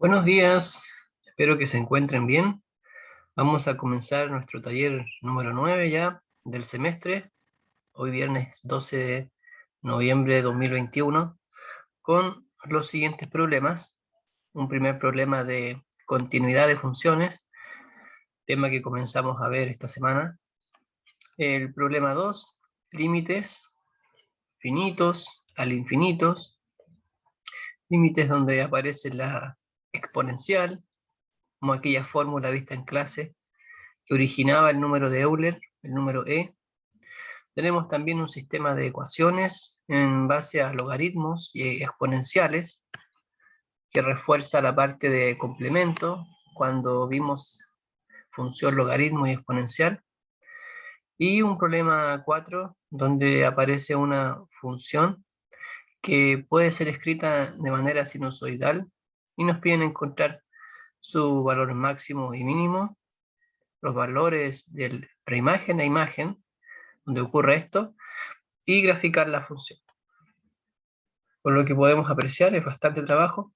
Buenos días, espero que se encuentren bien. Vamos a comenzar nuestro taller número 9 ya del semestre, hoy viernes 12 de noviembre de 2021, con los siguientes problemas. Un primer problema de continuidad de funciones, tema que comenzamos a ver esta semana. El problema 2, límites finitos al infinitos, límites donde aparece la exponencial, como aquella fórmula vista en clase, que originaba el número de Euler, el número e. Tenemos también un sistema de ecuaciones en base a logaritmos y exponenciales, que refuerza la parte de complemento, cuando vimos función logaritmo y exponencial. Y un problema 4, donde aparece una función que puede ser escrita de manera sinusoidal, y nos piden encontrar su valor máximo y mínimo, los valores de preimagen a imagen, donde ocurre esto, y graficar la función. Por lo que podemos apreciar, es bastante trabajo.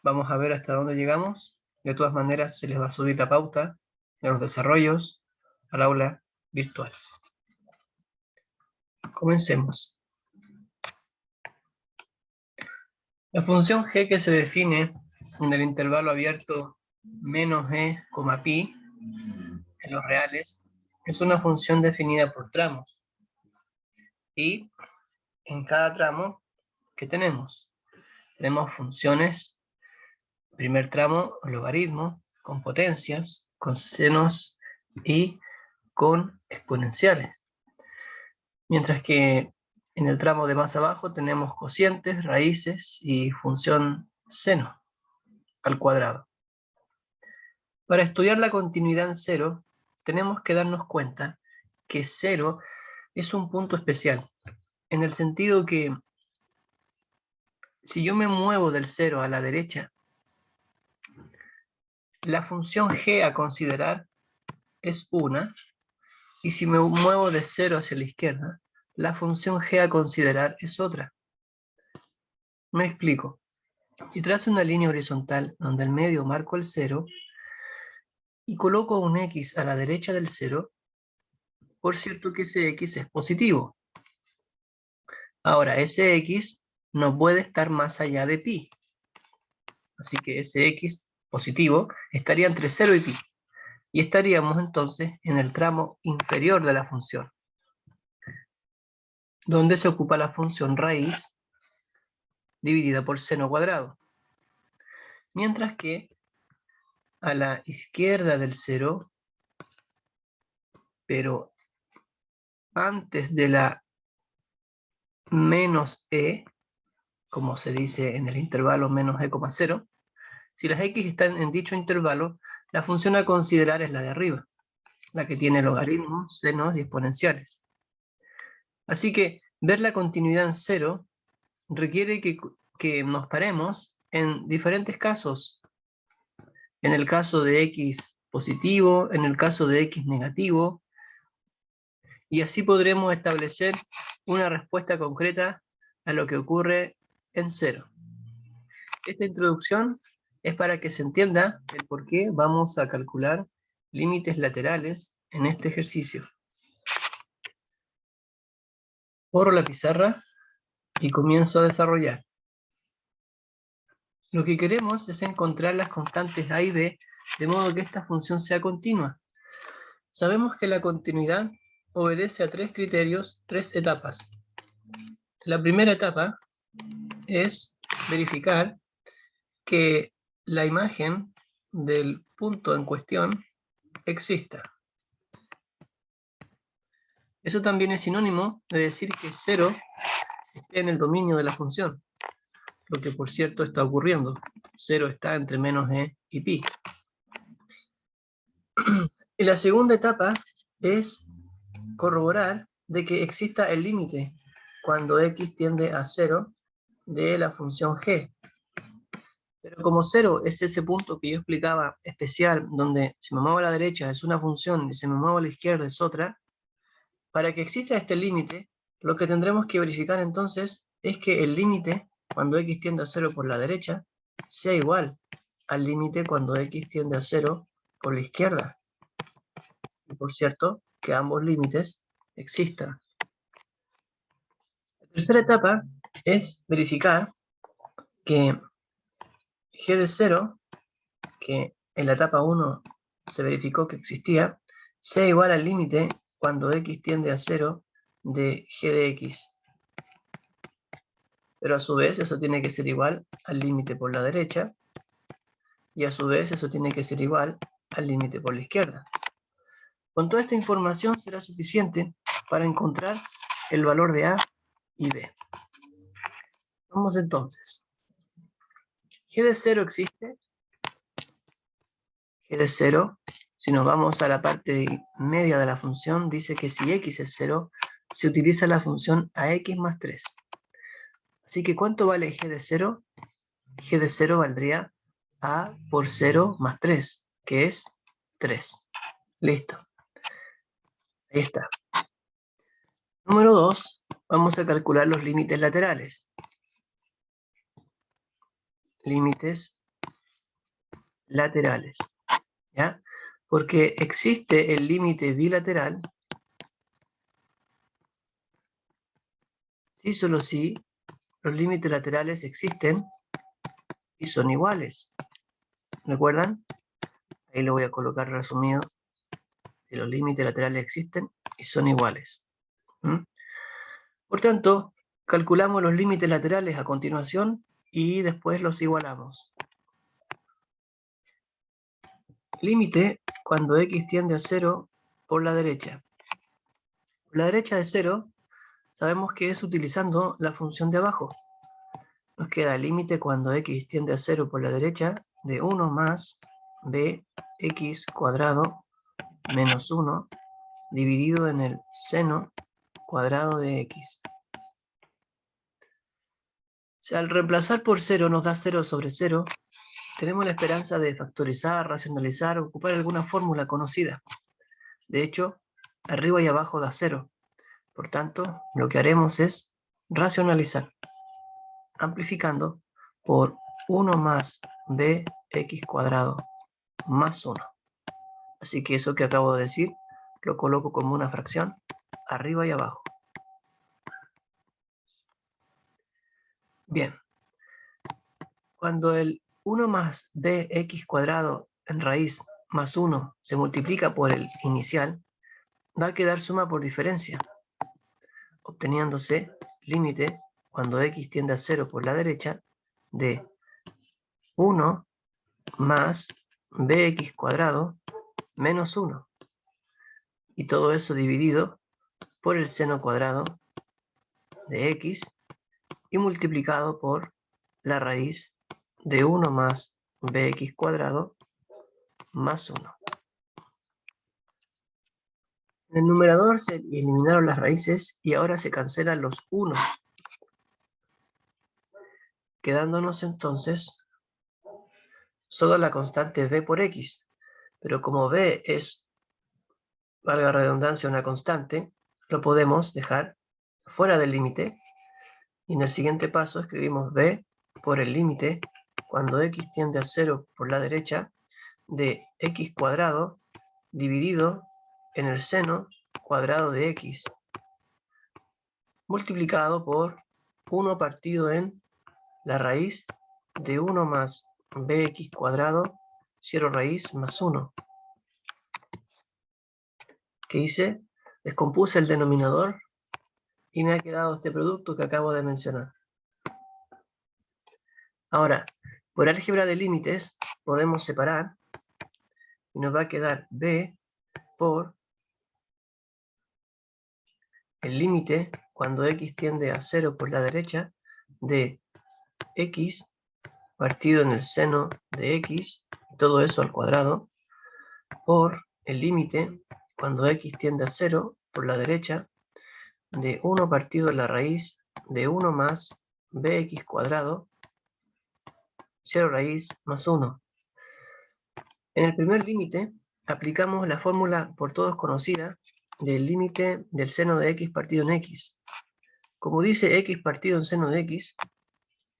Vamos a ver hasta dónde llegamos. De todas maneras, se les va a subir la pauta de los desarrollos al aula virtual. Comencemos. La función g, que se define en el intervalo abierto menos e, pi, en los reales, es una función definida por tramos. Y en cada tramo, ¿qué tenemos? Tenemos funciones, primer tramo, logaritmo, con potencias, con senos y con exponenciales. Mientras que en el tramo de más abajo tenemos cocientes, raíces y función seno al cuadrado. Para estudiar la continuidad en cero, tenemos que darnos cuenta que cero es un punto especial, en el sentido que si yo me muevo del cero a la derecha, la función g a considerar es una, y si me muevo de 0 hacia la izquierda, la función g a considerar es otra. Me explico. Si trazo una línea horizontal donde al medio marco el 0 y coloco un x a la derecha del 0, por cierto que ese x es positivo. Ahora, ese x no puede estar más allá de pi. Así que ese x positivo estaría entre 0 y pi. Y estaríamos entonces en el tramo inferior de la función, donde se ocupa la función raíz dividida por seno cuadrado. Mientras que a la izquierda del 0, pero antes de la menos e, como se dice en el intervalo menos e, 0, si las x están en dicho intervalo, la función a considerar es la de arriba, la que tiene logaritmos, senos y exponenciales. Así que ver la continuidad en 0 requiere que nos paremos en diferentes casos. En el caso de x positivo, en el caso de x negativo, y así podremos establecer una respuesta concreta a lo que ocurre en 0. Esta introducción es para que se entienda el por qué vamos a calcular límites laterales en este ejercicio. Borro la pizarra y comienzo a desarrollar. Lo que queremos es encontrar las constantes a y b, de modo que esta función sea continua. Sabemos que la continuidad obedece a tres criterios, tres etapas. La primera etapa es verificar que la imagen del punto en cuestión exista. Eso también es sinónimo de decir que 0 esté en el dominio de la función, lo que por cierto está ocurriendo. 0 está entre menos e y pi. Y la segunda etapa es corroborar de que exista el límite cuando x tiende a 0 de la función g. Pero como 0 es ese punto que yo explicaba especial, donde si me muevo a la derecha es una función y si me muevo a la izquierda es otra, para que exista este límite, lo que tendremos que verificar entonces es que el límite, cuando x tiende a 0 por la derecha, sea igual al límite cuando x tiende a 0 por la izquierda. Y por cierto, que ambos límites existan. La tercera etapa es verificar que g de 0, que en la etapa 1 se verificó que existía, sea igual al límite cuando x tiende a 0 de g de x. Pero a su vez eso tiene que ser igual al límite por la derecha, y a su vez eso tiene que ser igual al límite por la izquierda. Con toda esta información será suficiente para encontrar el valor de a y b. Vamos entonces. G de 0 existe. G de 0, si nos vamos a la parte media de la función, dice que si x es 0, se utiliza la función ax más 3. Así que, ¿cuánto vale g de 0? G de 0 valdría a por 0 más 3, que es 3. Listo. Ahí está. Número 2, vamos a calcular los límites laterales. Límites laterales. ¿Ya? Porque existe el límite bilateral si solo si los límites laterales existen y son iguales. ¿Recuerdan? Ahí lo voy a colocar resumido. Si los límites laterales existen y son iguales. Por tanto, calculamos los límites laterales a continuación y después los igualamos. Límite cuando x tiende a 0 por la derecha. Por la derecha de 0 sabemos que es utilizando la función de abajo. Nos queda el límite cuando x tiende a 0 por la derecha de 1 más bx cuadrado menos 1 dividido en el seno cuadrado de x. Si al reemplazar por 0 nos da 0 sobre 0, tenemos la esperanza de factorizar, racionalizar o ocupar alguna fórmula conocida. De hecho, arriba y abajo da 0. Por tanto, lo que haremos es racionalizar, amplificando por 1 más bx cuadrado más 1. Así que eso que acabo de decir lo coloco como una fracción arriba y abajo. Bien. Cuando el 1 más bx cuadrado en raíz más 1 se multiplica por el inicial, va a quedar suma por diferencia, obteniéndose límite cuando x tiende a 0 por la derecha de 1 más bx cuadrado menos 1. Y todo eso dividido por el seno cuadrado de x y multiplicado por la raíz de 1 más bx cuadrado más 1. En el numerador se eliminaron las raíces y ahora se cancelan los 1, quedándonos entonces solo la constante b por x. Pero como b es, valga la redundancia, una constante, lo podemos dejar fuera del límite. Y en el siguiente paso escribimos b por el límite cuando x tiende a 0 por la derecha de x cuadrado dividido en el seno cuadrado de x multiplicado por 1 partido en la raíz de 1 más bx cuadrado, cierro raíz, más 1. ¿Qué hice? Descompuse el denominador y me ha quedado este producto que acabo de mencionar. Ahora, por álgebra de límites podemos separar y nos va a quedar b por el límite cuando x tiende a 0 por la derecha de x partido en el seno de x, todo eso al cuadrado, por el límite cuando x tiende a 0 por la derecha de 1 partido en la raíz de 1 más bx cuadrado, 0 raíz más 1. En el primer límite aplicamos la fórmula por todos conocida del límite del seno de x partido en x. Como dice x partido en seno de x,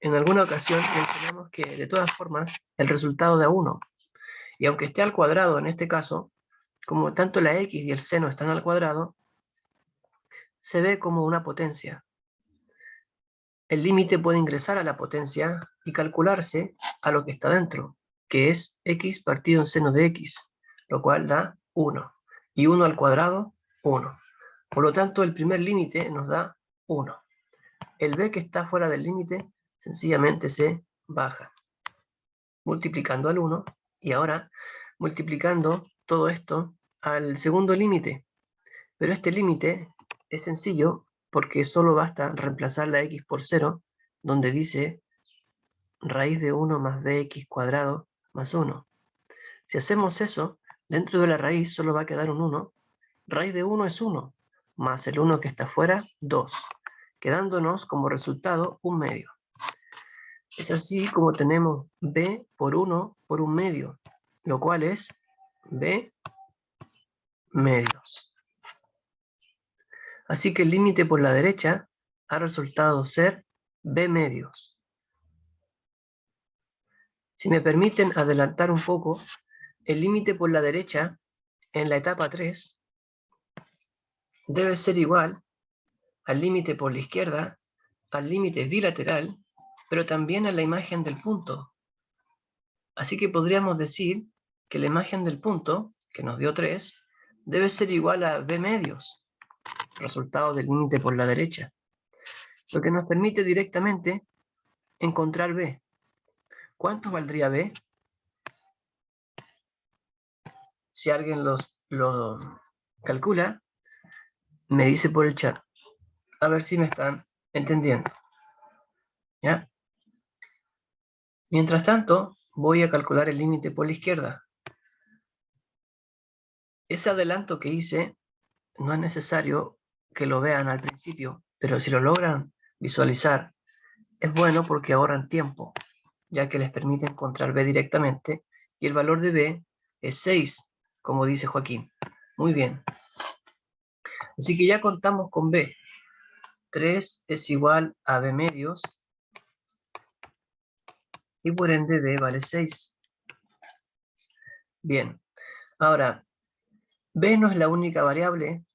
en alguna ocasión mencionamos que de todas formas el resultado da 1. Y aunque esté al cuadrado en este caso, como tanto la x y el seno están al cuadrado, se ve como una potencia. El límite puede ingresar a la potencia y calcularse a lo que está dentro, que es x partido en seno de x, lo cual da 1. Y 1 al cuadrado, 1. Por lo tanto, el primer límite nos da 1. El b que está fuera del límite sencillamente se baja, multiplicando al 1, y ahora multiplicando todo esto al segundo límite. Pero este límite es sencillo porque solo basta reemplazar la x por 0, donde dice raíz de 1 más bx cuadrado más 1. Si hacemos eso, dentro de la raíz solo va a quedar un 1. Raíz de 1 es 1, más el 1 que está fuera, 2, quedándonos como resultado un medio. Es así como tenemos b por 1 por un medio, lo cual es b medios. Así que el límite por la derecha ha resultado ser b medios. Si me permiten adelantar un poco, el límite por la derecha en la etapa 3 debe ser igual al límite por la izquierda, al límite bilateral, pero también a la imagen del punto. Así que podríamos decir que la imagen del punto, que nos dio 3, debe ser igual a b medios, resultado del límite por la derecha, lo que nos permite directamente encontrar b. ¿Cuánto valdría b? Si alguien lo calcula, me dice por el chat. A ver si me están entendiendo. ¿Ya? Mientras tanto, voy a calcular el límite por la izquierda. Ese adelanto que hice no es necesario que lo vean al principio, pero si lo logran visualizar, es bueno porque ahorran tiempo, ya que les permite encontrar b directamente, y el valor de b es 6, como dice Joaquín. Muy bien. Así que ya contamos con b. 3 es igual a b medios, y por ende b vale 6. Bien, ahora, b no es la única variable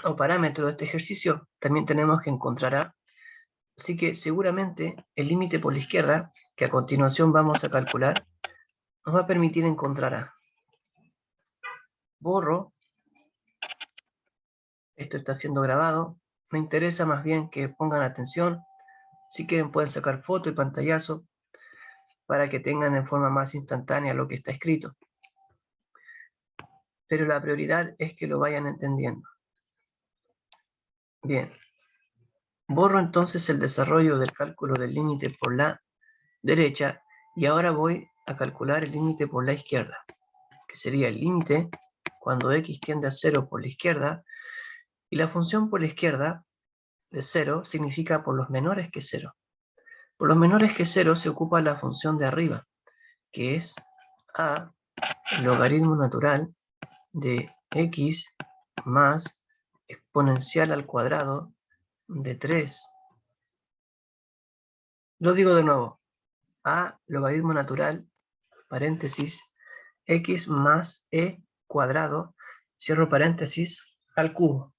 o parámetro de este ejercicio, también tenemos que encontrar a. Así que seguramente el límite por la izquierda, que a continuación vamos a calcular, nos va a permitir encontrar a. Borro, esto está siendo grabado, me interesa más bien que pongan atención, si quieren pueden sacar foto y pantallazo, para que tengan en forma más instantánea lo que está escrito. Pero la prioridad es que lo vayan entendiendo. Bien. Borro entonces el desarrollo del cálculo del límite por la derecha y ahora voy a calcular el límite por la izquierda, que sería el límite cuando x tiende a 0 por la izquierda, y la función por la izquierda de 0 significa por los menores que 0. Por los menores que 0 se ocupa la función de arriba, que es a logaritmo natural de x más exponencial al cuadrado de 3. Lo digo de nuevo, a logaritmo natural, paréntesis, x más e cuadrado, cierro paréntesis, al cubo,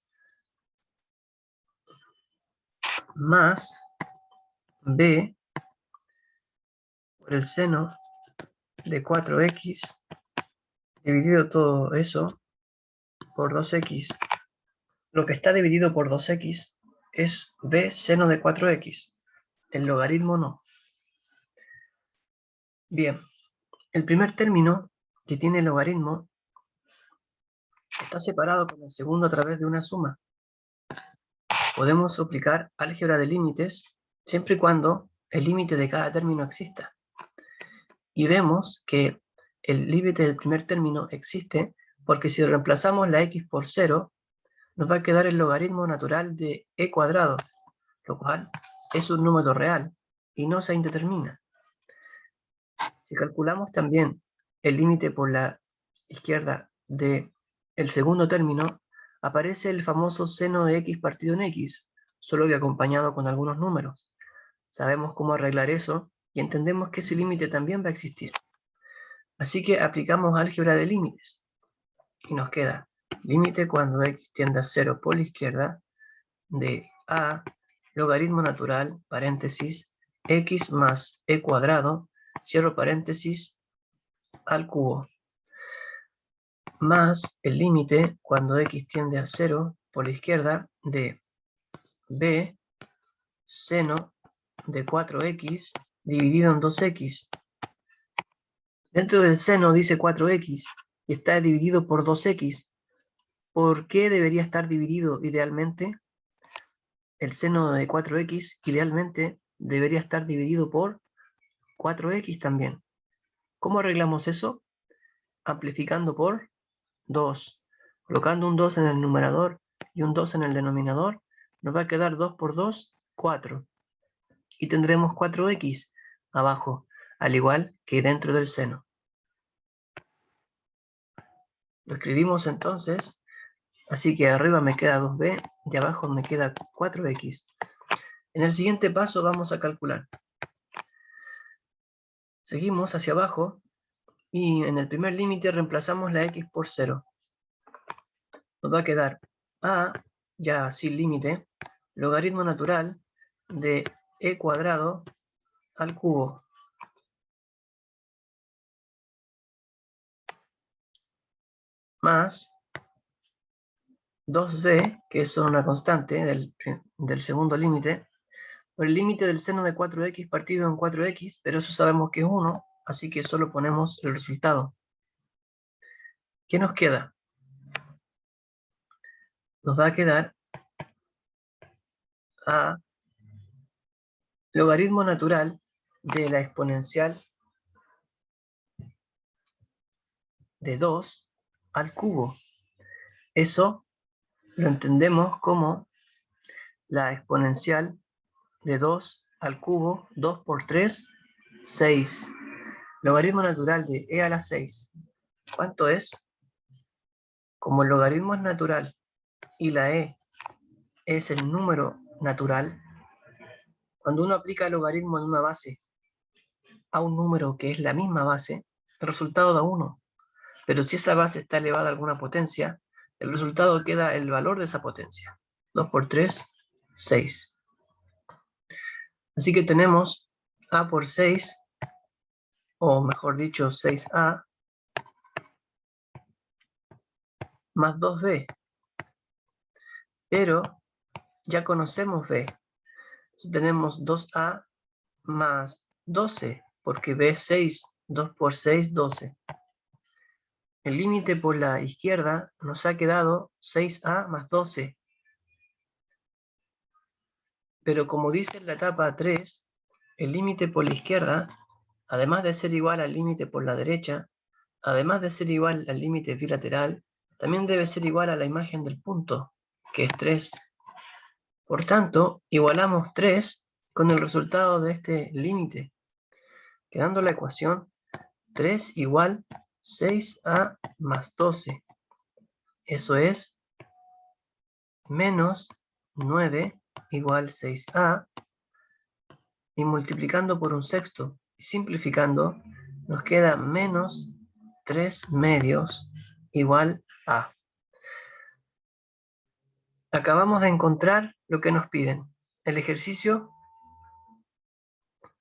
más b por el seno de 4x dividido todo eso por 2x. Lo que está dividido por 2x es b seno de 4x, el logaritmo no. Bien, el primer término que tiene el logaritmo está separado con el segundo a través de una suma. Podemos aplicar álgebra de límites siempre y cuando el límite de cada término exista. Y vemos que el límite del primer término existe porque si reemplazamos la x por 0, nos va a quedar el logaritmo natural de e cuadrado, lo cual es un número real y no se indetermina. Si calculamos también el límite por la izquierda del segundo término, aparece el famoso seno de x partido en x, solo que acompañado con algunos números. Sabemos cómo arreglar eso y entendemos que ese límite también va a existir. Así que aplicamos álgebra de límites. Y nos queda límite cuando x tiende a 0 por la izquierda de a logaritmo natural, paréntesis, x más e cuadrado, cierro paréntesis, al cubo, más el límite cuando x tiende a 0 por la izquierda de b seno de 4x dividido en 2x. Dentro del seno dice 4x y está dividido por 2x. ¿Por qué debería estar dividido idealmente? El seno de 4x idealmente debería estar dividido por 4x también. ¿Cómo arreglamos eso? Amplificando por 2. Colocando un 2 en el numerador y un 2 en el denominador, nos va a quedar 2 por 2, 4. Y tendremos 4x abajo, al igual que dentro del seno. Lo escribimos entonces, así que arriba me queda 2b y abajo me queda 4x. En el siguiente paso vamos a calcular. Seguimos hacia abajo y en el primer límite reemplazamos la x por 0. Nos va a quedar a, ya sin límite, logaritmo natural de e cuadrado al cubo más 2b, que es una constante del segundo límite, por el límite del seno de 4x partido en 4x, pero eso sabemos que es 1, así que solo ponemos el resultado. ¿Qué nos queda? Nos va a quedar a logaritmo natural de la exponencial de 2 al cubo. Eso lo entendemos como la exponencial de 2 al cubo, 2 por 3, 6. Logaritmo natural de e a la 6. ¿Cuánto es? Como el logaritmo es natural y la e es el número natural, cuando uno aplica el logaritmo en una base a un número que es la misma base, el resultado da 1. Pero si esa base está elevada a alguna potencia, el resultado queda el valor de esa potencia. 2 por 3, 6. Así que tenemos a por 6, o mejor dicho, 6a, más 2b. Pero ya conocemos b. Entonces tenemos 2a más 12, porque b es 6. 2 por 6, 12. El límite por la izquierda nos ha quedado 6a más 12. Pero como dice en la etapa 3, el límite por la izquierda, además de ser igual al límite por la derecha, además de ser igual al límite bilateral, también debe ser igual a la imagen del punto, que es 3. Por tanto, igualamos 3 con el resultado de este límite, quedando la ecuación 3 igual 6a más 12. Eso es menos 9 igual 6a, y multiplicando por un sexto y simplificando, nos queda menos 3 medios igual a. Acabamos de encontrar lo que nos piden. El ejercicio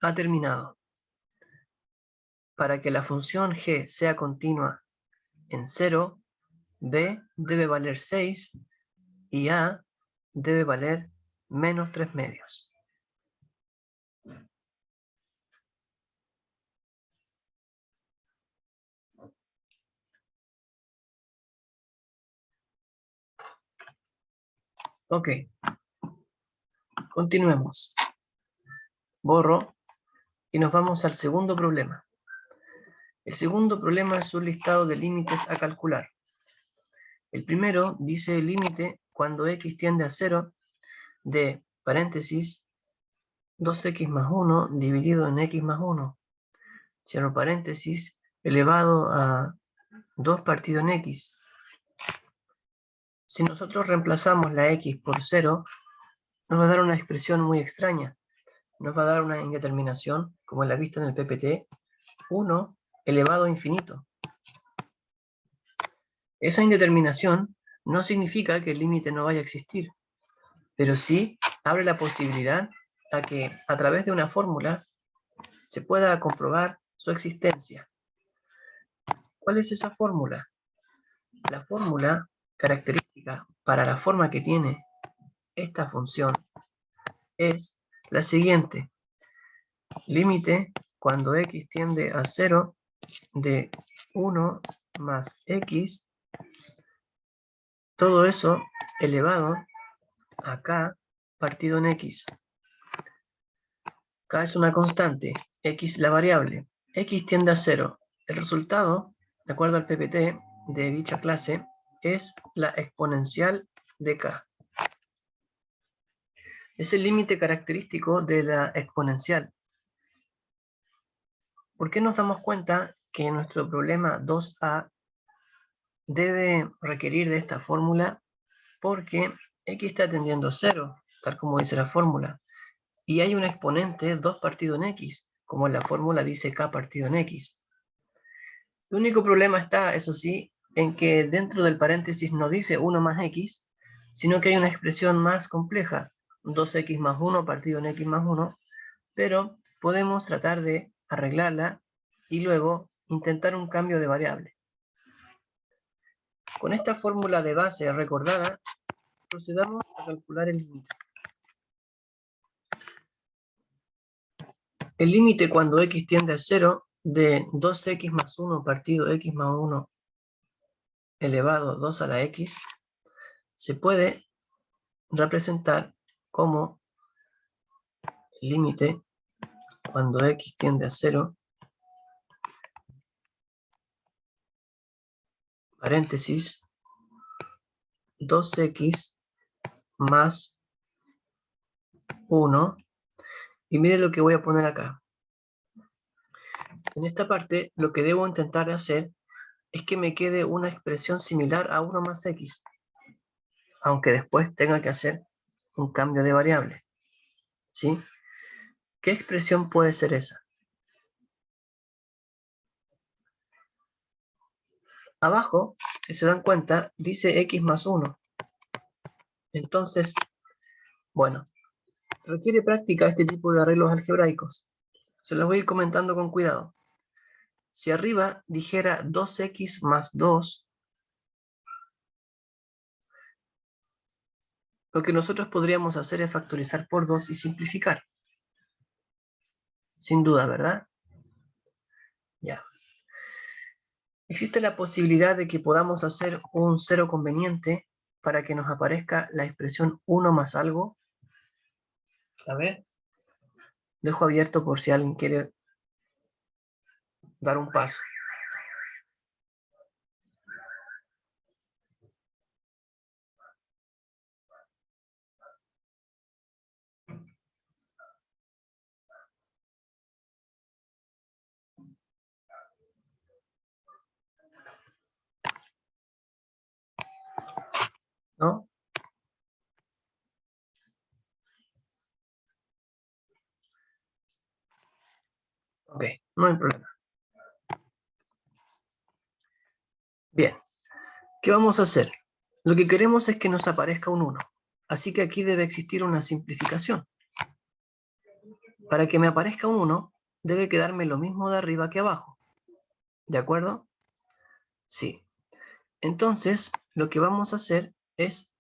ha terminado. Para que la función g sea continua en 0, b debe valer 6 y a debe valer menos 3 medios. Ok, continuemos. Borro y nos vamos al segundo problema. El segundo problema es un listado de límites a calcular. El primero dice el límite cuando x tiende a 0 de, paréntesis, 2x más 1 dividido en x más 1, cierro paréntesis, elevado a 2 partido en x. Si nosotros reemplazamos la x por 0, nos va a dar una expresión muy extraña. nos va a dar una indeterminación, como la vista en el PPT, 1 elevado a infinito. Esa indeterminación no significa que el límite no vaya a existir, pero sí abre la posibilidad a que a través de una fórmula se pueda comprobar su existencia. ¿Cuál es esa fórmula? La fórmula característica para la forma que tiene esta función es la siguiente. Límite cuando x tiende a 0 de 1 más x, todo eso elevado a k partido en x. K es una constante, x la variable, x tiende a 0. El resultado, de acuerdo al PPT de dicha clase, es la exponencial de k. Es el límite característico de la exponencial. ¿Por qué nos damos cuenta que nuestro problema 2a debe requerir de esta fórmula? Porque x está tendiendo a 0, tal como dice la fórmula. Y hay un exponente 2 partido en x, como la fórmula dice k partido en x. El único problema está, eso sí, en que dentro del paréntesis no dice 1 más x, sino que hay una expresión más compleja, 2x más 1 partido en x más 1, pero podemos tratar de arreglarla y luego intentar un cambio de variable. Con esta fórmula de base recordada, procedamos a calcular el límite. El límite cuando x tiende a 0 de 2x más 1 partido x más 1 elevado 2 a la x se puede representar como límite cuando x tiende a 0, paréntesis, 2x más 1, y mire lo que voy a poner acá. En esta parte, lo que debo intentar hacer es que me quede una expresión similar a 1 más x, aunque después tenga que hacer un cambio de variable. ¿Sí? ¿Qué expresión puede ser esa? Abajo, si se dan cuenta, dice x más 1. Entonces, bueno, requiere práctica este tipo de arreglos algebraicos. Se los voy a ir comentando con cuidado. Si arriba dijera 2x más 2, lo que nosotros podríamos hacer es factorizar por 2 y simplificar. Sin duda, ¿verdad? Ya. Existe la posibilidad de que podamos hacer un cero conveniente para que nos aparezca la expresión 1 más algo. A ver, dejo abierto por si alguien quiere dar un paso. ¿No? Ok, no hay problema. Bien, ¿qué vamos a hacer? Lo que queremos es que nos aparezca un 1. Así que aquí debe existir una simplificación. Para que me aparezca un 1, debe quedarme lo mismo de arriba que abajo. ¿De acuerdo? Sí. Entonces, lo que vamos a hacer es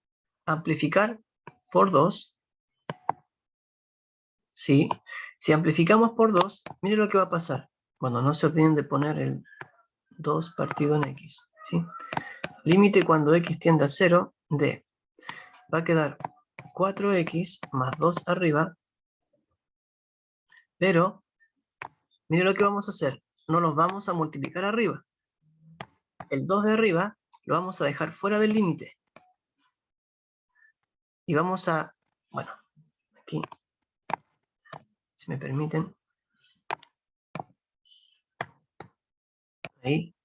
amplificar por 2. ¿Sí? Si amplificamos por 2, mire lo que va a pasar. Bueno, no se olviden de poner el 2 partido en x. ¿Sí? Límite cuando x tiende a 0 de, va a quedar 4x más 2 arriba, pero mire lo que vamos a hacer. No los vamos a multiplicar arriba. El 2 de arriba lo vamos a dejar fuera del límite. Y vamos a, bueno, aquí, si me permiten, ahí,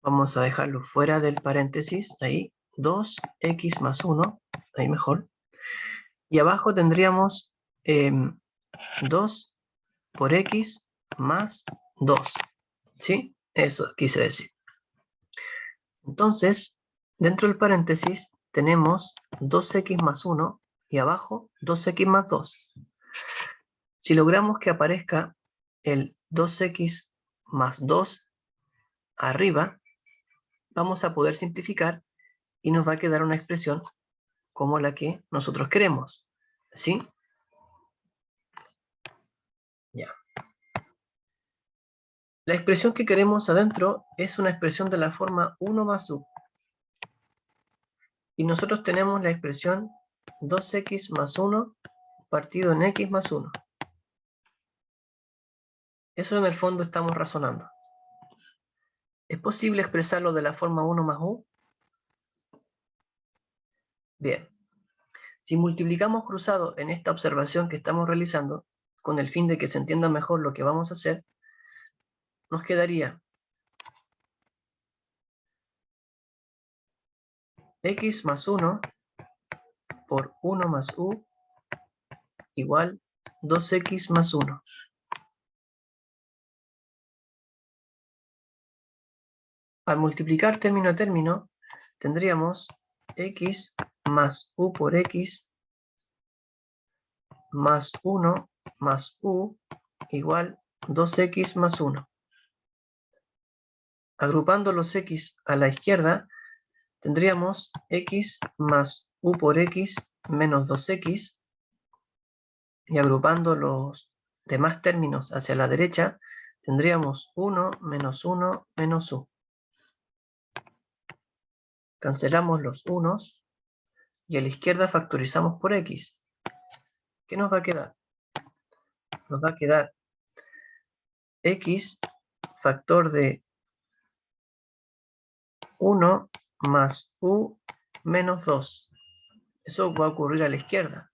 vamos a dejarlo fuera del paréntesis, ahí, 2x más 1, ahí mejor. Y abajo tendríamos 2 por x más 2. ¿Sí? Eso quise decir. Entonces, dentro del paréntesis tenemos 2x más 1 y abajo 2x más 2. Si logramos que aparezca el 2x más 2 arriba, vamos a poder simplificar y nos va a quedar una expresión como la que nosotros queremos. ¿Sí? Ya. La expresión que queremos adentro es una expresión de la forma 1 más u. Y nosotros tenemos la expresión 2x más 1 partido en x más 1. Eso en el fondo estamos razonando. ¿Es posible expresarlo de la forma 1 más u? Bien. Si multiplicamos cruzado en esta observación que estamos realizando, con el fin de que se entienda mejor lo que vamos a hacer, nos quedaría x más 1 por 1 más u igual 2x más 1. Al multiplicar término a término, tendríamos x más u por x más 1 más u igual 2x más 1. Agrupando los x a la izquierda, tendríamos x más u por x menos 2x, y agrupando los demás términos hacia la derecha, tendríamos 1 menos 1 menos u. Cancelamos los unos y a la izquierda factorizamos por x. ¿Qué nos va a quedar? Nos va a quedar x factor de 1 más u menos 2. Eso va a ocurrir a la izquierda.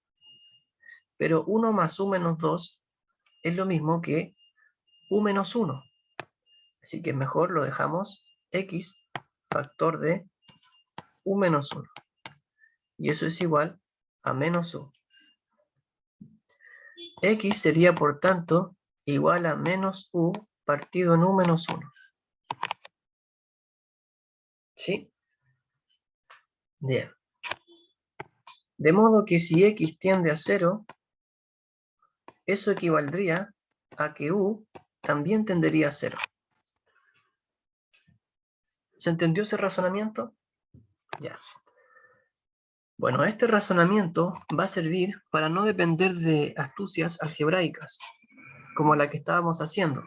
Pero 1 más u menos 2 es lo mismo que u menos 1. Así que mejor lo dejamos x factor de u menos 1. Y eso es igual a menos u. X sería, por tanto, igual a menos u partido en u menos 1. ¿Sí? Bien. De modo que si x tiende a 0, eso equivaldría a que u también tendería a 0. ¿Se entendió ese razonamiento? Ya. Bueno, este razonamiento va a servir para no depender de astucias algebraicas, como la que estábamos haciendo.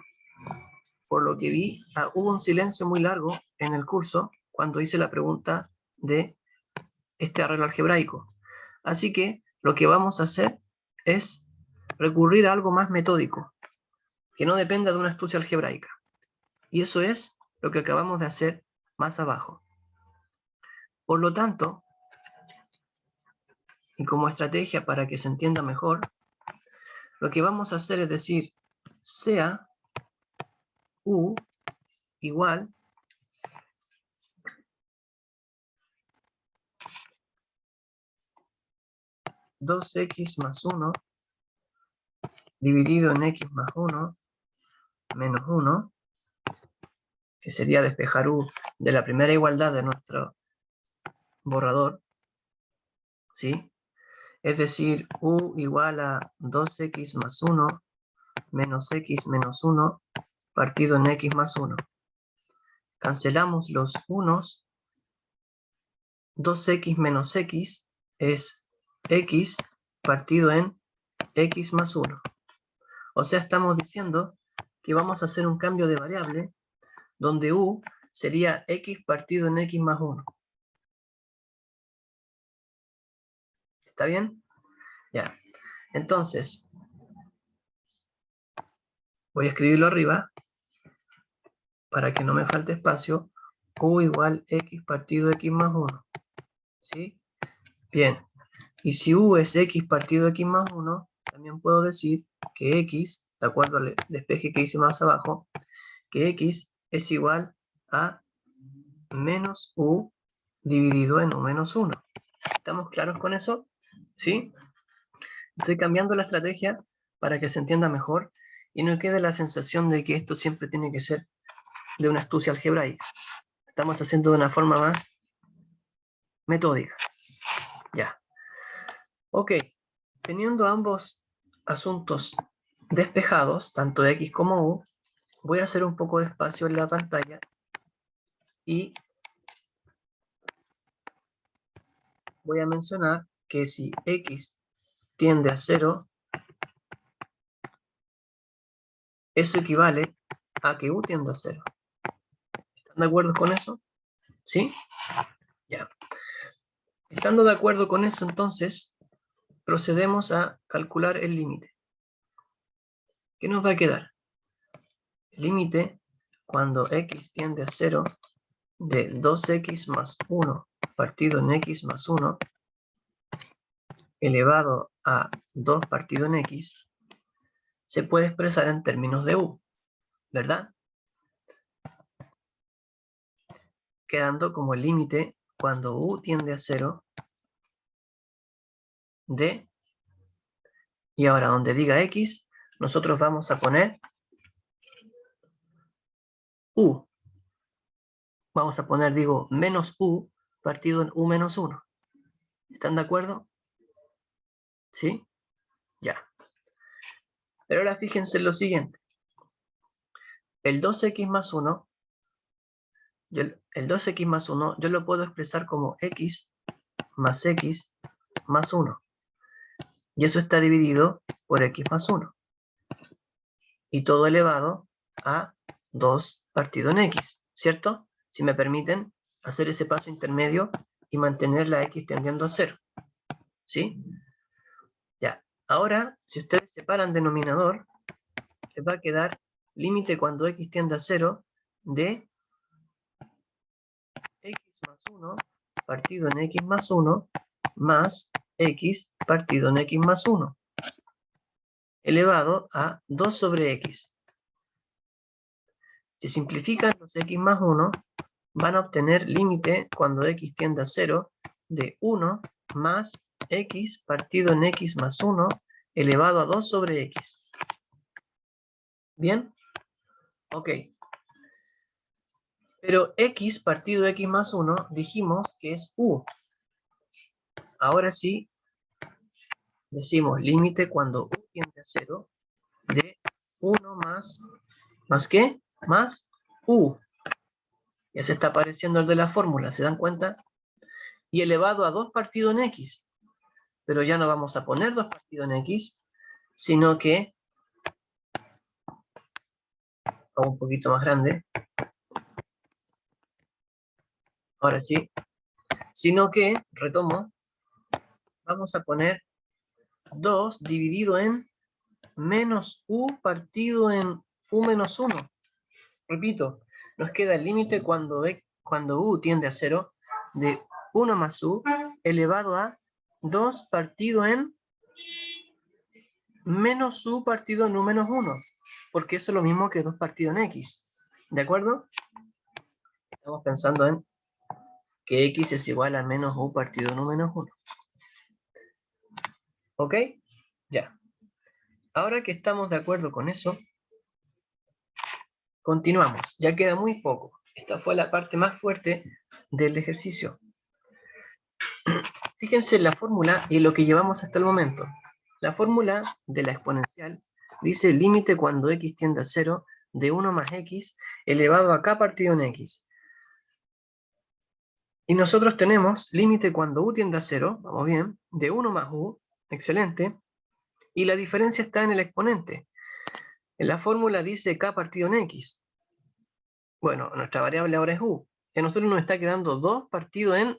Por lo que vi, hubo un silencio muy largo en el curso cuando hice la pregunta de este arreglo algebraico. Así que lo que vamos a hacer es recurrir a algo más metódico, que no dependa de una astucia algebraica. Y eso es lo que acabamos de hacer más abajo. Por lo tanto, y como estrategia para que se entienda mejor, lo que vamos a hacer es decir, sea u igual 2x más 1 dividido en x más 1 menos 1, que sería despejar u de la primera igualdad de nuestro borrador, ¿sí? Es decir, u igual a 2x más 1 menos x menos 1 partido en x más 1. Cancelamos los unos. 2x menos x es x partido en x más 1. O sea, estamos diciendo que vamos a hacer un cambio de variable donde u sería x partido en x más 1. ¿Está bien? Ya. Entonces, voy a escribirlo arriba para que no me falte espacio. U igual x partido x más 1. ¿Sí? Bien. Y si u es x partido x más 1, también puedo decir que x, de acuerdo al despeje que hice más abajo, que x es igual a menos u dividido en u menos 1. ¿Estamos claros con eso? ¿Sí? Estoy cambiando la estrategia para que se entienda mejor y no quede la sensación de que esto siempre tiene que ser de una astucia algebraica. Estamos haciendo de una forma más metódica. Ya. Ok. Teniendo ambos asuntos despejados, tanto X como U, voy a hacer un poco de espacio en la pantalla y voy a mencionar que si X tiende a 0, eso equivale a que U tiende a 0. ¿Están de acuerdo con eso? ¿Sí? Ya. Estando de acuerdo con eso, entonces, procedemos a calcular el límite. ¿Qué nos va a quedar? El límite, cuando X tiende a 0, de 2X más 1 partido en X más 1, elevado a 2 partido en X, se puede expresar en términos de U, ¿verdad? Quedando como el límite cuando U tiende a 0 de, y ahora donde diga X, nosotros vamos a poner U. Vamos a poner, digo, menos U partido en U menos 1. ¿Están de acuerdo? ¿Sí? Ya. Pero ahora fíjense en lo siguiente. El 2X más 1, el 2X más 1, yo lo puedo expresar como X más 1. Y eso está dividido por X más 1. Y todo elevado a 2 partido en X, ¿cierto? Si me permiten hacer ese paso intermedio y mantener la X tendiendo a 0. ¿Sí? Ya. Ahora, si ustedes separan denominador, les va a quedar límite cuando X tiende a 0 de X más 1 partido en X más 1 más X partido en X más 1 elevado a 2 sobre X. Si simplifican los X más 1, van a obtener límite cuando X tiende a 0 de 1 más X partido en X más 1 elevado a 2 sobre X. ¿Bien? Ok. Pero X partido de X más 1 dijimos que es U. Ahora sí, decimos límite cuando U tiende a 0 de 1 ¿más qué? Más U. Ya se está apareciendo el de la fórmula, ¿se dan cuenta? Y elevado a 2 partido en X. Pero ya no vamos a poner 2 partido en X, sino que, hago un poquito más grande, ahora sí, sino que, retomo, vamos a poner 2 dividido en menos U partido en U menos 1. Repito, nos queda el límite cuando U tiende a 0 de 1 más U elevado a 2 partido en menos U partido en U menos 1, porque eso es lo mismo que 2 partido en X. ¿De acuerdo? Estamos pensando en que X es igual a menos U partido en U menos 1. ¿Ok? Ya. Ahora que estamos de acuerdo con eso, continuamos. Ya queda muy poco. Esta fue la parte más fuerte del ejercicio. Fíjense en la fórmula y lo que llevamos hasta el momento. La fórmula de la exponencial dice límite cuando X tiende a 0 de 1 más X elevado a K partido en X. Y nosotros tenemos límite cuando U tiende a 0, vamos bien, de 1 más U, excelente, y la diferencia está en el exponente. En la fórmula dice K partido en X. Bueno, nuestra variable ahora es U. Y a nosotros nos está quedando 2 partido en...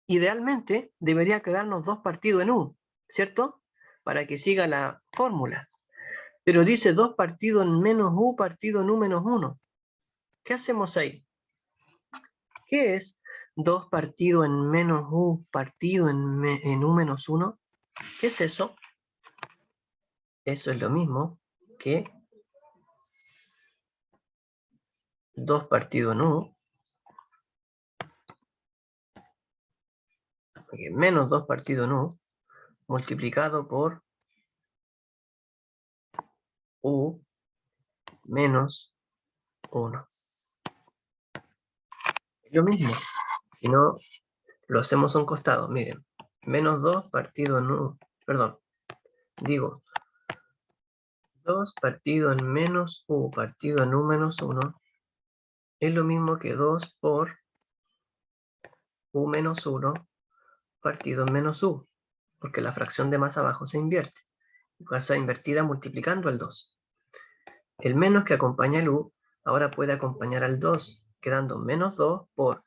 Idealmente debería quedarnos 2 partido en U, ¿cierto? Para que siga la fórmula. Pero dice 2 partido en menos U partido en U menos 1. ¿Qué hacemos ahí? ¿Qué es 2 partido en menos U partido en U menos 1? ¿Qué es eso? Eso es lo mismo que 2 partido en U, porque menos 2 partido en U, multiplicado por u menos 1. Es lo mismo, si no lo hacemos a un costado, miren, menos 2 partido en u, perdón, digo, 2 partido en menos u partido en u menos 1 es lo mismo que 2 por u menos 1 partido en menos u, porque la fracción de más abajo se invierte, pasa invertida multiplicando el 2. El menos que acompaña el u ahora puede acompañar al 2, quedando menos 2 por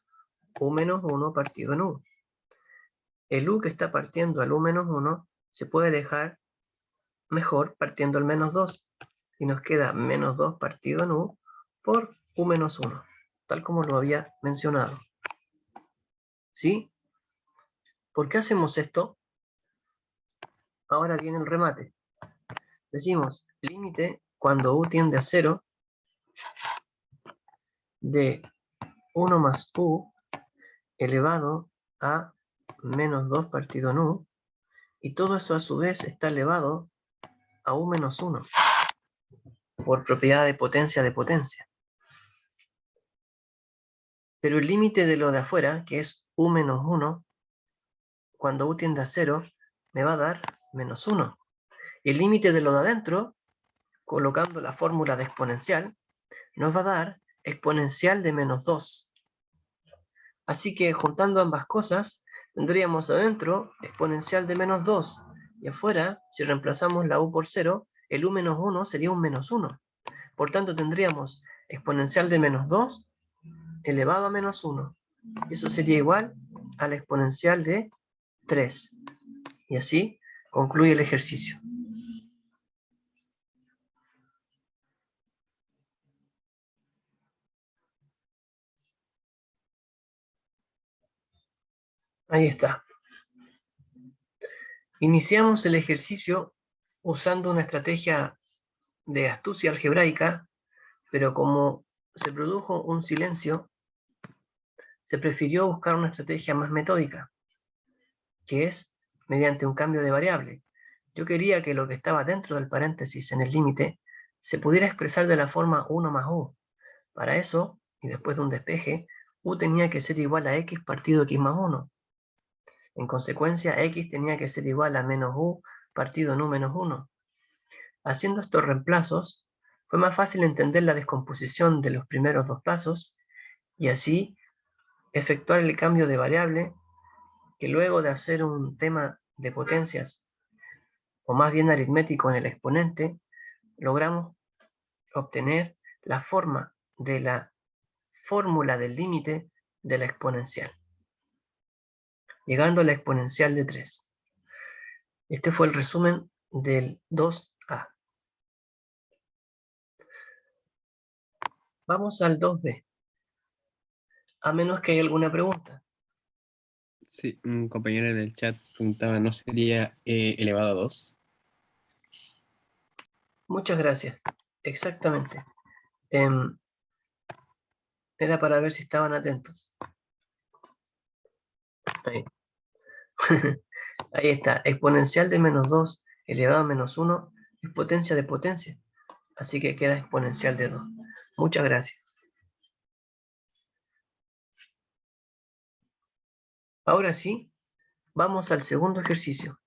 u menos 1 partido en u. El u que está partiendo al u menos 1 se puede dejar mejor partiendo el menos 2, y nos queda menos 2 partido en u por u menos 1, tal como lo había mencionado. ¿Sí? ¿Por qué hacemos esto? Ahora viene el remate. Decimos límite cuando u tiende a 0 de 1 más u elevado a menos 2 partido en u, y todo eso a su vez está elevado a u menos 1 por propiedad de potencia. Pero el límite de lo de afuera, que es u menos 1, cuando u tiende a 0, me va a dar menos 1. Y el límite de lo de adentro, colocando la fórmula de exponencial, nos va a dar exponencial de menos 2. Así que juntando ambas cosas, tendríamos adentro exponencial de menos 2. Y afuera, si reemplazamos la u por 0, el u menos 1 sería un menos 1. Por tanto, tendríamos exponencial de menos 2 elevado a menos 1. Eso sería igual a la exponencial de 3. Y así concluye el ejercicio. Ahí está. Iniciamos el ejercicio usando una estrategia de astucia algebraica, pero como se produjo un silencio, se prefirió buscar una estrategia más metódica, que es mediante un cambio de variable. Yo quería que lo que estaba dentro del paréntesis en el límite se pudiera expresar de la forma 1 más u. Para eso, y después de un despeje, u tenía que ser igual a x partido x más 1. En consecuencia, x tenía que ser igual a menos u partido en u menos 1. Haciendo estos reemplazos, fue más fácil entender la descomposición de los primeros dos pasos y así efectuar el cambio de variable, que luego de hacer un tema de potencias, o más bien aritmético en el exponente, logramos obtener la forma de la fórmula del límite de la exponencial, llegando a la exponencial de 3. Este fue el resumen del 2a. Vamos al 2b, a menos que haya alguna pregunta. Sí, un compañero en el chat preguntaba, ¿no sería elevado a 2? Muchas gracias. Exactamente. Era para ver si estaban atentos. Ahí. Ahí está. Exponencial de menos 2 elevado a menos 1 es potencia de potencia. Así que queda exponencial de 2. Muchas gracias. Ahora sí, vamos al segundo ejercicio.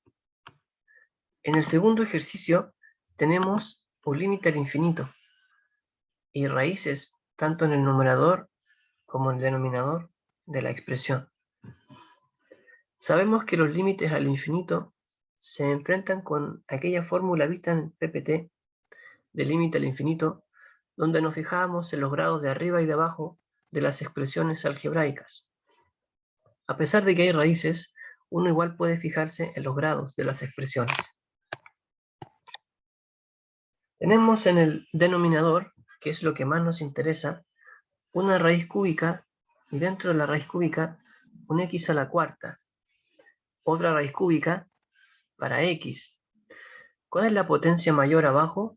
En el segundo ejercicio tenemos un límite al infinito y raíces tanto en el numerador como en el denominador de la expresión. Sabemos que los límites al infinito se enfrentan con aquella fórmula vista en PPT de límite al infinito, donde nos fijábamos en los grados de arriba y de abajo de las expresiones algebraicas. A pesar de que hay raíces, uno igual puede fijarse en los grados de las expresiones. Tenemos en el denominador, que es lo que más nos interesa, una raíz cúbica, y dentro de la raíz cúbica, un x a la cuarta. Otra raíz cúbica para x. ¿Cuál es la potencia mayor abajo?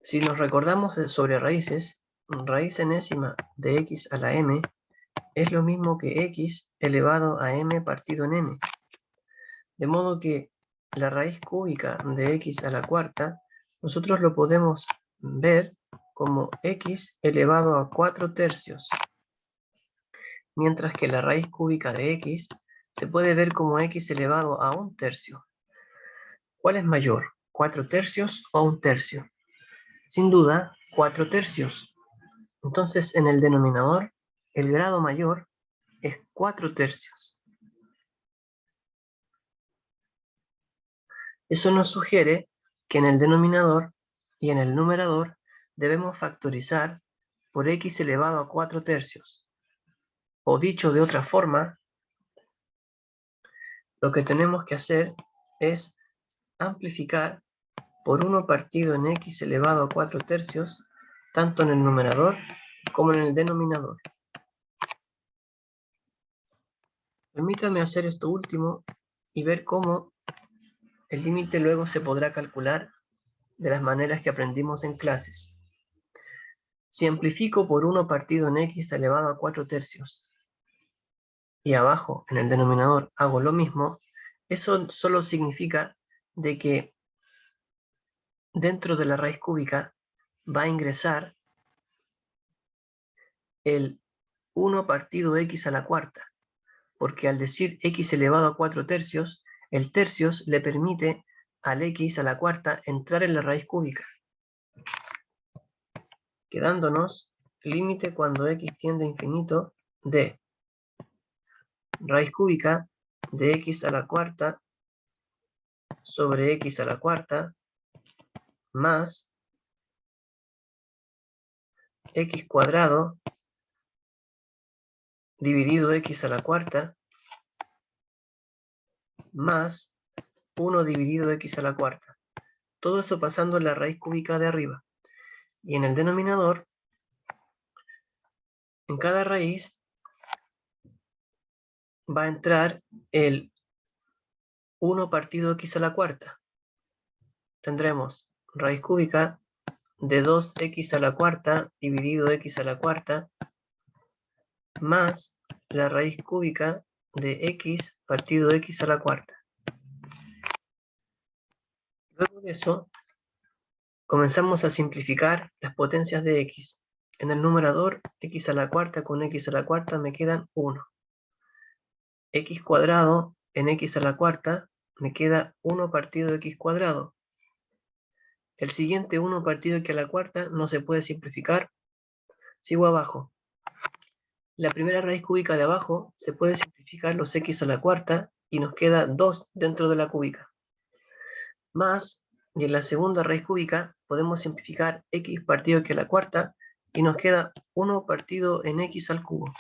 Si nos recordamos sobre raíces, raíz enésima de x a la m es lo mismo que x elevado a m partido en n. De modo que la raíz cúbica de x a la cuarta, nosotros lo podemos ver como x elevado a 4 tercios. Mientras que la raíz cúbica de x se puede ver como x elevado a 1 tercio. ¿Cuál es mayor? ¿4 tercios o 1 tercio? Sin duda, 4 tercios. Entonces, en el denominador, el grado mayor es 4 tercios. Eso nos sugiere que en el denominador y en el numerador debemos factorizar por x elevado a 4 tercios. O dicho de otra forma, lo que tenemos que hacer es amplificar por 1 partido en x elevado a 4 tercios, tanto en el numerador como en el denominador. Permítame hacer esto último y ver cómo el límite luego se podrá calcular de las maneras que aprendimos en clases. Si amplifico por 1 partido en x elevado a 4 tercios y abajo en el denominador hago lo mismo, eso solo significa de que dentro de la raíz cúbica va a ingresar el 1 partido x a la cuarta, porque al decir x elevado a 4 tercios, el tercios le permite al x a la cuarta entrar en la raíz cúbica, quedándonos límite cuando x tiende a infinito de raíz cúbica de x a la cuarta sobre x a la cuarta más x cuadrado dividido x a la cuarta más 1 dividido x a la cuarta. Todo eso pasando en la raíz cúbica de arriba. Y en el denominador, en cada raíz va a entrar el 1 partido x a la cuarta. Tendremos raíz cúbica de 2x a la cuarta dividido x a la cuarta más la raíz cúbica de x partido x a la cuarta. Luego de eso, comenzamos a simplificar las potencias de x. En el numerador, x a la cuarta con x a la cuarta me quedan 1. X cuadrado en x a la cuarta me queda 1 partido x cuadrado. El siguiente 1 partido x a la cuarta no se puede simplificar. Sigo abajo. La primera raíz cúbica de abajo se puede simplificar los x a la cuarta y nos queda 2 dentro de la cúbica. Más, y en la segunda raíz cúbica podemos simplificar x partido x a la cuarta y nos queda 1 partido en x al cubo.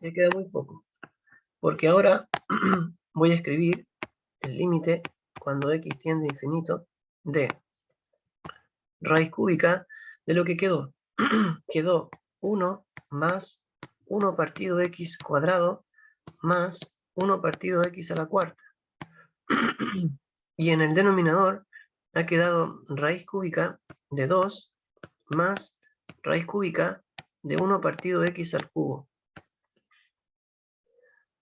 Ya queda muy poco, porque ahora voy a escribir el límite cuando x tiende a infinito de raíz cúbica de lo que quedó. Quedó 1 más 1 partido x cuadrado más 1 partido x a la cuarta. Y en el denominador ha quedado raíz cúbica de 2 más raíz cúbica de 1 partido x al cubo.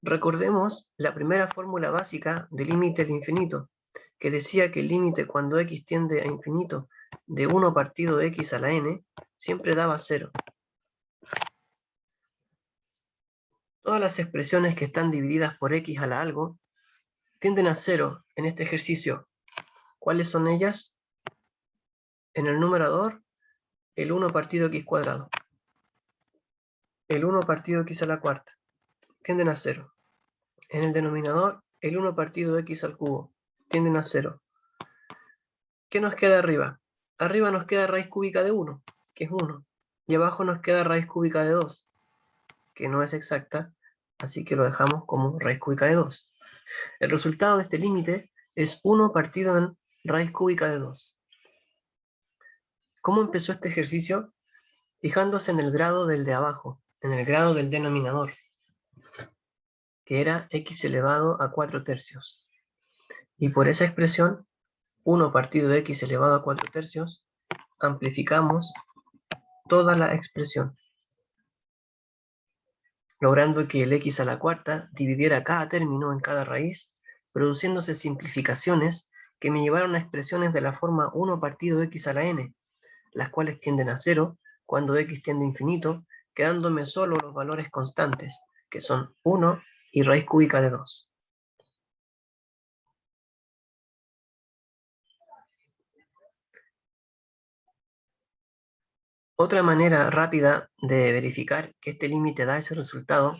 Recordemos la primera fórmula básica del límite al infinito, que decía que el límite cuando x tiende a infinito de 1 partido x a la n siempre daba 0. Todas las expresiones que están divididas por x a la algo tienden a 0 en este ejercicio. ¿Cuáles son ellas? En el numerador, el 1 partido x cuadrado. El 1 partido x a la cuarta. Tienden a 0. En el denominador, el 1 partido x al cubo. Tienden a 0. ¿Qué nos queda arriba? Arriba nos queda raíz cúbica de 1, que es 1. Y abajo nos queda raíz cúbica de 2, que no es exacta, así que lo dejamos como raíz cúbica de 2. El resultado de este límite es 1 partido en raíz cúbica de 2. ¿Cómo empezó este ejercicio? Fijándose en el grado del de abajo, en el grado del denominador, que era x elevado a 4 tercios. Y por esa expresión, 1 partido de x elevado a 4 tercios, amplificamos toda la expresión. logrando que el x a la cuarta dividiera cada término en cada raíz, produciéndose simplificaciones que me llevaron a expresiones de la forma 1 partido x a la n, las cuales tienden a 0 cuando x tiende a infinito, quedándome solo los valores constantes, que son 1 y raíz cúbica de 2. Otra manera rápida de verificar que este límite da ese resultado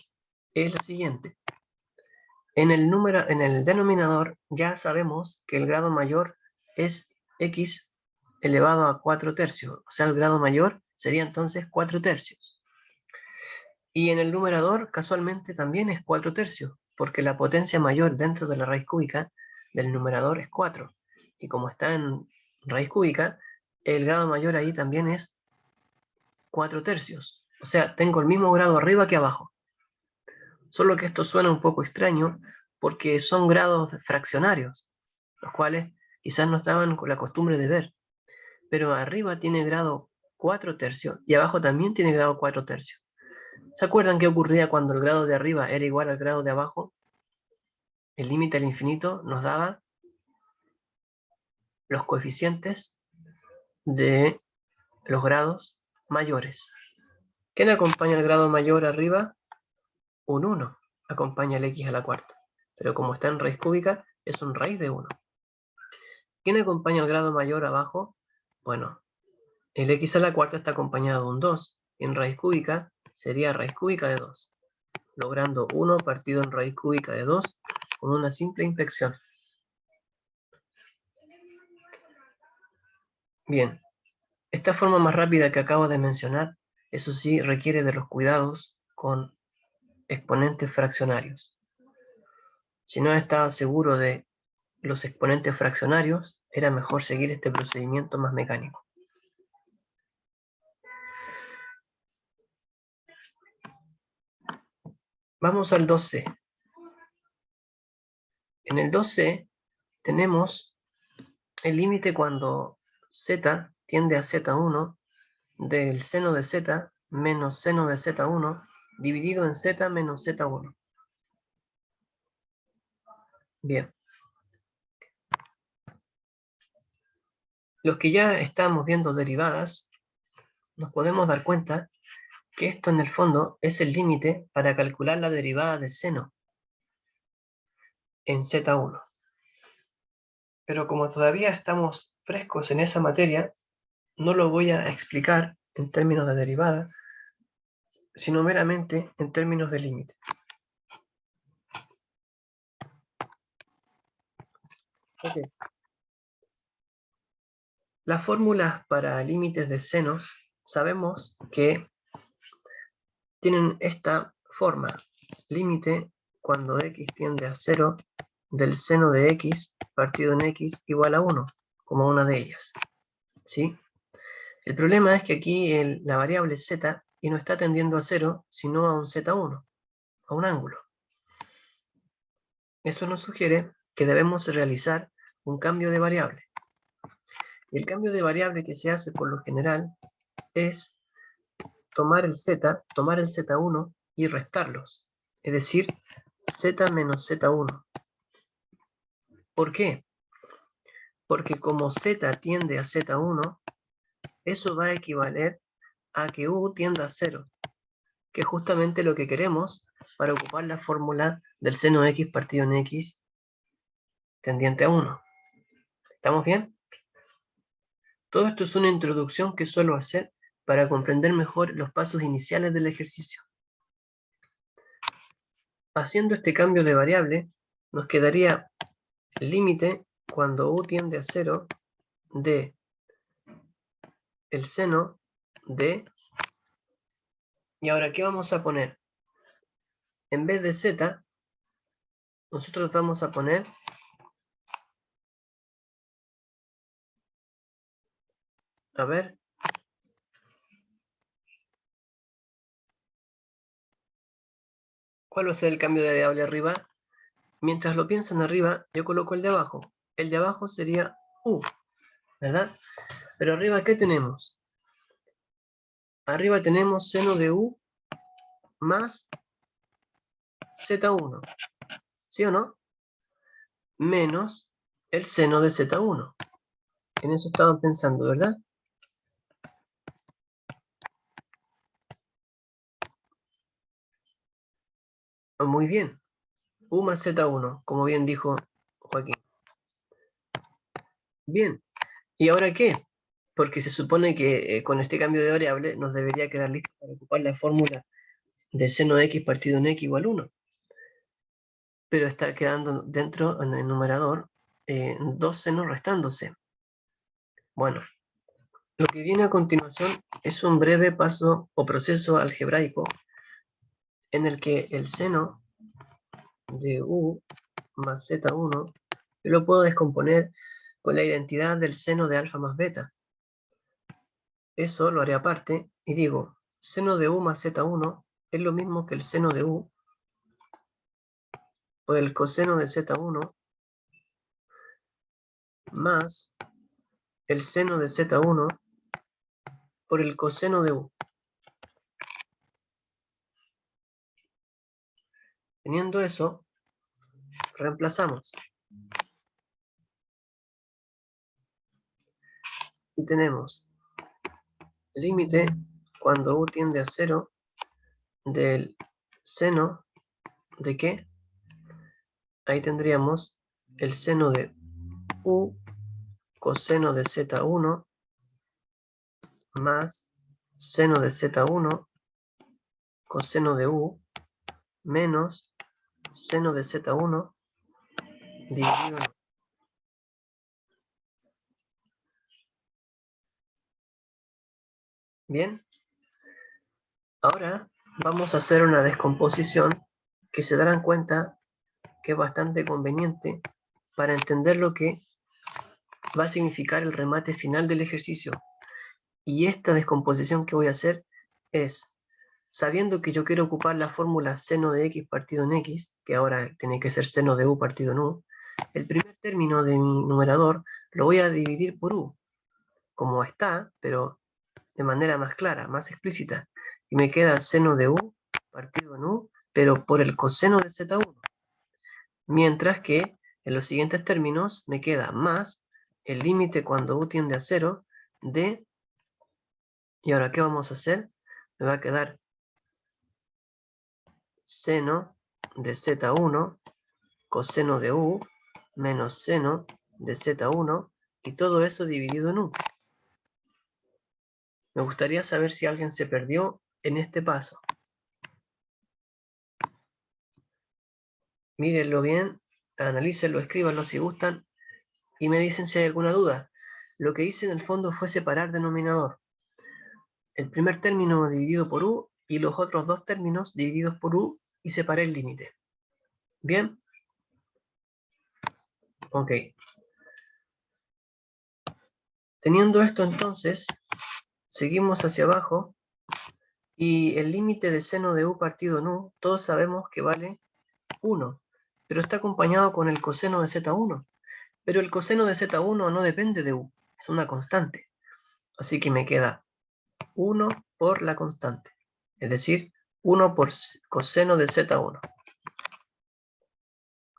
es la siguiente. En el denominador ya sabemos que el grado mayor es x elevado a 4 tercios, o sea, el grado mayor sería entonces 4 tercios. Y en el numerador casualmente también es 4 tercios, porque la potencia mayor dentro de la raíz cúbica del numerador es 4. Y como está en raíz cúbica, el grado mayor ahí también es 4 tercios. O sea, tengo el mismo grado arriba que abajo. Solo que esto suena un poco extraño porque son grados fraccionarios, los cuales quizás no estaban con la costumbre de ver. Pero arriba tiene grado 4 tercios y abajo también tiene grado 4 tercios. ¿Se acuerdan qué ocurría cuando el grado de arriba era igual al grado de abajo? El límite al infinito nos daba los coeficientes de los grados mayores. ¿Quién acompaña el grado mayor arriba? Un 1 acompaña el x a la cuarta. Pero como está en raíz cúbica, es un raíz de 1. ¿Quién acompaña el grado mayor abajo? Bueno, el x a la cuarta está acompañado de un 2. Y en raíz cúbica sería raíz cúbica de 2. Logrando 1 partido en raíz cúbica de 2 con una simple inspección. Bien, esta forma más rápida que acabo de mencionar, eso sí, requiere de los cuidados con exponentes fraccionarios. Si no estaba seguro de los exponentes fraccionarios, era mejor seguir este procedimiento más mecánico. Vamos al 2c. En el 2c tenemos el límite cuando z tiende a z1 del seno de z menos seno de z1 dividido en z menos z1. Bien. Los que ya estamos viendo derivadas, nos podemos dar cuenta que esto en el fondo es el límite para calcular la derivada de seno en z1. Pero como todavía estamos frescos en esa materia, no lo voy a explicar en términos de derivada, sino meramente en términos de límite. Okay. Las fórmulas para límites de senos sabemos que tienen esta forma. Límite cuando x tiende a 0 del seno de x partido en x igual a 1, como una de ellas. ¿Sí? El problema es que aquí la variable es z y no está tendiendo a 0, sino a un z1, a un ángulo. Eso nos sugiere que debemos realizar un cambio de variable. Y el cambio de variable que se hace por lo general es tomar el z1 y restarlos. Es decir, z menos z1. ¿Por qué? Porque como z tiende a z1, eso va a equivaler a que u tienda a 0, que es justamente lo que queremos para ocupar la fórmula del seno de x partido en x tendiente a 1. ¿Estamos bien? Todo esto es una introducción que suelo hacer para comprender mejor los pasos iniciales del ejercicio. Haciendo este cambio de variable, nos quedaría límite cuando u tiende a 0 de el seno de... Y ahora, ¿qué vamos a poner? En vez de z, nosotros vamos a poner a ver, ¿cuál va a ser el cambio de variable arriba? Mientras lo piensan arriba, yo coloco el de abajo. El de abajo sería u, ¿verdad? Pero arriba, ¿qué tenemos? Arriba tenemos seno de u más Z1, ¿sí o no? Menos el seno de Z1. En eso estaban pensando, ¿verdad? Muy bien. U más Z1, como bien dijo Joaquín. Bien. ¿Y ahora qué? Porque se supone que con este cambio de variable nos debería quedar listo para ocupar la fórmula de seno de x partido en x igual 1. Pero está quedando dentro, en el numerador, dos senos restándose. Bueno, lo que viene a continuación es un breve paso o proceso algebraico en el que el seno de u más z1 yo lo puedo descomponer con la identidad del seno de alfa más beta. Eso lo haré aparte y digo, seno de u más z1 es lo mismo que el seno de u por el coseno de z1 más el seno de z1 por el coseno de u. Teniendo eso, reemplazamos. Y tenemos límite cuando u tiende a 0 del seno de ¿qué? Ahí tendríamos el seno de u coseno de z1 más seno de z1 coseno de u menos seno de z1 dividido en u. Bien, ahora vamos a hacer una descomposición que se darán cuenta que es bastante conveniente para entender lo que va a significar el remate final del ejercicio. Y esta descomposición que voy a hacer es, sabiendo que yo quiero ocupar la fórmula seno de x partido en x, que ahora tiene que ser seno de u partido en u, el primer término de mi numerador lo voy a dividir por u, como está, pero de manera más clara, más explícita. Y me queda seno de u partido en u, pero por el coseno de z1. Mientras que en los siguientes términos me queda más el límite cuando u tiende a 0 de... ¿Y ahora qué vamos a hacer? Me va a quedar seno de z1 coseno de u menos seno de z1 y todo eso dividido en u. Me gustaría saber si alguien se perdió en este paso. Mírenlo bien, analícenlo, escríbanlo si gustan y me dicen si hay alguna duda. Lo que hice en el fondo fue separar denominador. El primer término dividido por u y los otros dos términos divididos por u y separé el límite. ¿Bien? Ok. Teniendo esto entonces, seguimos hacia abajo y el límite de seno de u partido en u, todos sabemos que vale 1, pero está acompañado con el coseno de z1. Pero el coseno de z1 no depende de u, es una constante. Así que me queda 1 por la constante, es decir, 1 por coseno de z1.